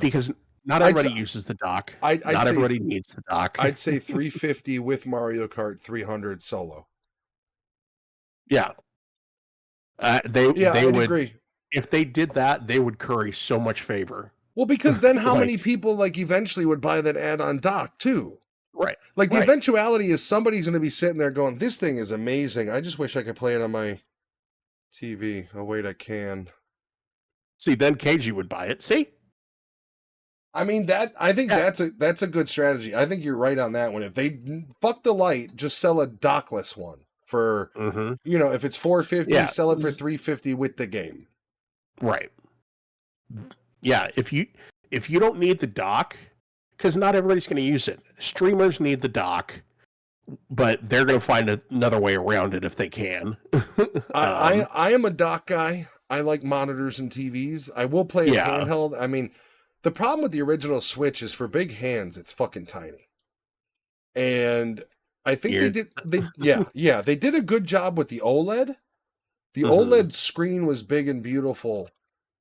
Because not everybody uses the dock. Not everybody needs the dock. I'd say $350 with Mario Kart 300 solo. Yeah. They would agree. If they did that, they would curry so much favor. Well, because then how many people eventually would buy that add-on dock too? Right. The eventuality is somebody's going to be sitting there going, this thing is amazing. I just wish I could play it on my TV. Oh, wait, I can. See, then KG would buy it. See? I mean, I think that's a good strategy. I think you're right on that one. If they fuck the light, just sell a dockless one for, if it's $450, sell it for $350 with the game. Right. Yeah. If you don't need the dock, because not everybody's going to use it. Streamers need the dock, but they're going to find another way around it if they can. I am a dock guy. I like monitors and TVs. I will play a handheld. I mean, the problem with the original Switch is for big hands, it's fucking tiny. And I think they did a good job with the OLED. The OLED screen was big and beautiful.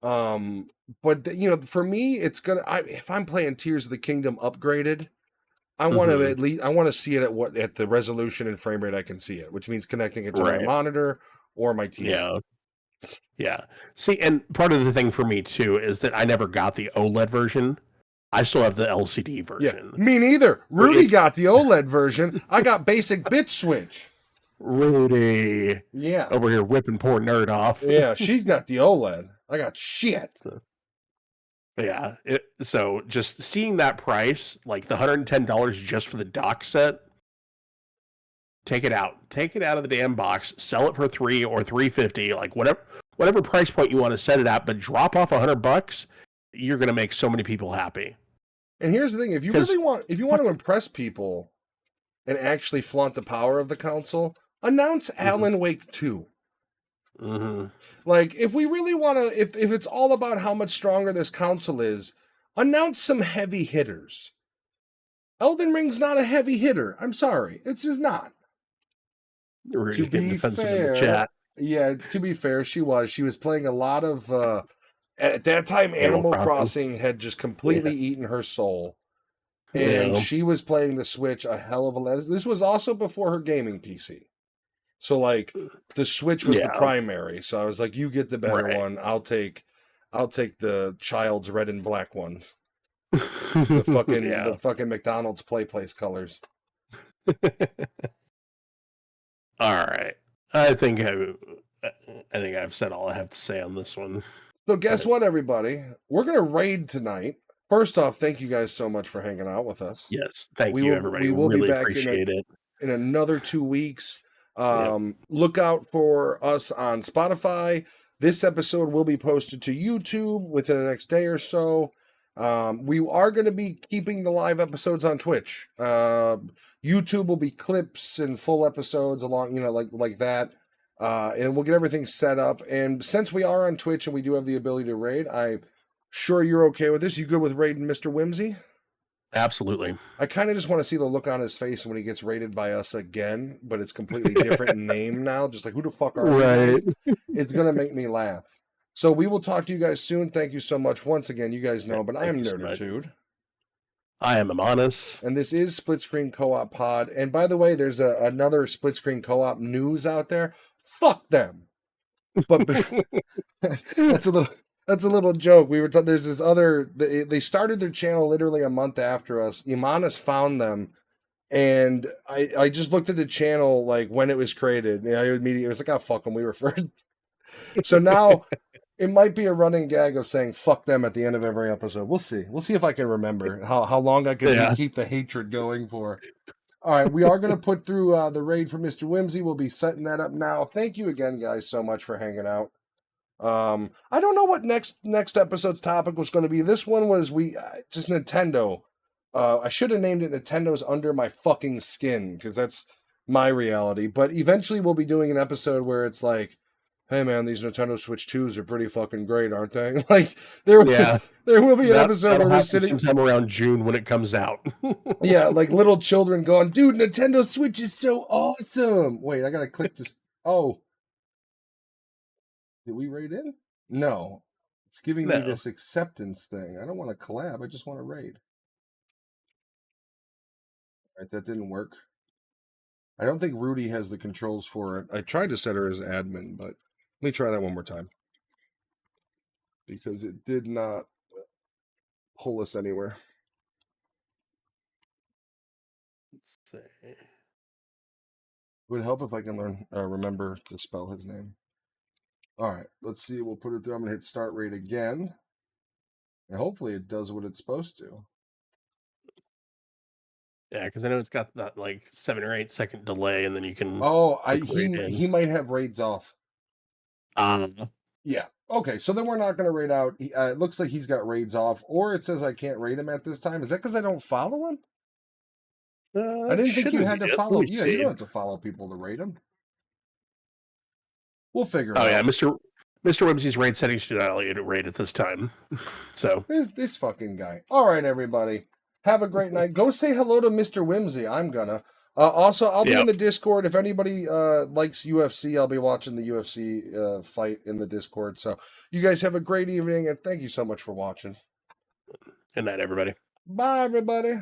But for me, it's if I'm playing Tears of the Kingdom upgraded, I want to I want to see it at the resolution and frame rate I can see it, which means connecting it to my monitor or my TV. Yeah. See, and part of the thing for me too is that I never got the OLED version. I still have the LCD version. Yeah, me neither. Rudy got the OLED version. I got basic bit switch. Rudy. Yeah. Over here whipping poor nerd off. Yeah, she's got the OLED. I got shit. Yeah. So just seeing that price, like the $110 just for the dock set, take it out. Take it out of the damn box. Sell it for $300 or $350, like whatever price point you want to set it at, but drop off $100. You're going to make so many people happy. And here's the thing: if you want to impress people and actually flaunt the power of the console, announce Alan Wake 2. Like, if we really want to, if it's all about how much stronger this console is, announce some heavy hitters. Elden Ring's not a heavy hitter. I'm sorry, it's just not. We're getting defensive in the chat. Yeah, to be fair, she was playing a lot of. At that time, Animal Crossing had just completely eaten her soul. And she was playing the Switch a hell of a lot. This was also before her gaming PC. So, the Switch was the primary. So I was like, you get the better one. I'll take the child's red and black one. The fucking McDonald's Play Place colors. All right. I think I've said all I have to say on this one. So guess what, everybody? We're going to raid tonight. First off, thank you guys so much for hanging out with us. Yes, thank you, everybody. We will really be back in another 2 weeks. Look out for us on Spotify. This episode will be posted to YouTube within the next day or so. We are going to be keeping the live episodes on Twitch. YouTube will be clips and full episodes along, like that. And we'll get everything set up. And since we are on Twitch and we do have the ability to raid, I'm sure you're okay with this. You good with raiding Mr. Whimsy? Absolutely. I kind of just want to see the look on his face when he gets raided by us again, but it's completely different name now. Just like, who the fuck are you guys? It's going to make me laugh. So we will talk to you guys soon. Thank you so much. Once again, you guys know, but I am Nerditude. I am Amanus. And this is Split Screen Co-op Pod. And by the way, there's another Split Screen Co-op news out there. Fuck them. But that's a little joke. We were there's this other. They started their channel literally a month after us. Imanis found them And I just looked at the channel like when it was created, and I immediately was like, "Oh fuck them, we referred." So now it might be a running gag of saying "fuck them" at the end of every episode. We'll see. We'll see if I can remember how long I can Yeah. keep the hatred going for. All right, we are going to put through the raid for Mr. Whimsy. We'll be setting that up now. Thank you again, guys, so much for hanging out. I don't know what next episode's topic was going to be. This one was just Nintendo. I should have named it Nintendo's Under My Fucking Skin, because that's my reality. But eventually we'll be doing an episode where it's like, hey man, these Nintendo Switch 2s are pretty fucking great, aren't they? Like there will be an episode where we're sitting sometime around June when it comes out. yeah, like little children going, dude, Nintendo Switch is so awesome. Wait, I gotta click this. Oh, did we raid in? No. It's giving me No. this acceptance thing. I don't want to collab. I just want to raid. All right, that didn't work. I don't think Rudy has the controls for it. I tried to set her as admin, but let me try that one more time. Because it did not pull us anywhere. Let's see. It would help if I can remember to spell his name. All right, let's see. We'll put it through. I'm going to hit start raid again. And hopefully it does what it's supposed to. Yeah, because I know it's got that like 7 or 8 second delay, and then you can. Oh, he might have raids off. Yeah. Okay, so then we're not going to raid out. It looks like he's got raids off, or it says I can't raid him at this time. Is that because I don't follow him? I didn't think you had to follow. Yeah, you don't have to follow people to raid them. We'll figure it out. Oh yeah, Mr. Whimsy's raid settings do not allow you to raid at this time. So this fucking guy. All right, everybody. Have a great night. Go say hello to Mr. Whimsy. I'm gonna. Also, I'll be in the Discord. If anybody likes UFC, I'll be watching the UFC fight in the Discord. So you guys have a great evening, and thank you so much for watching. Good night, everybody. Bye, everybody.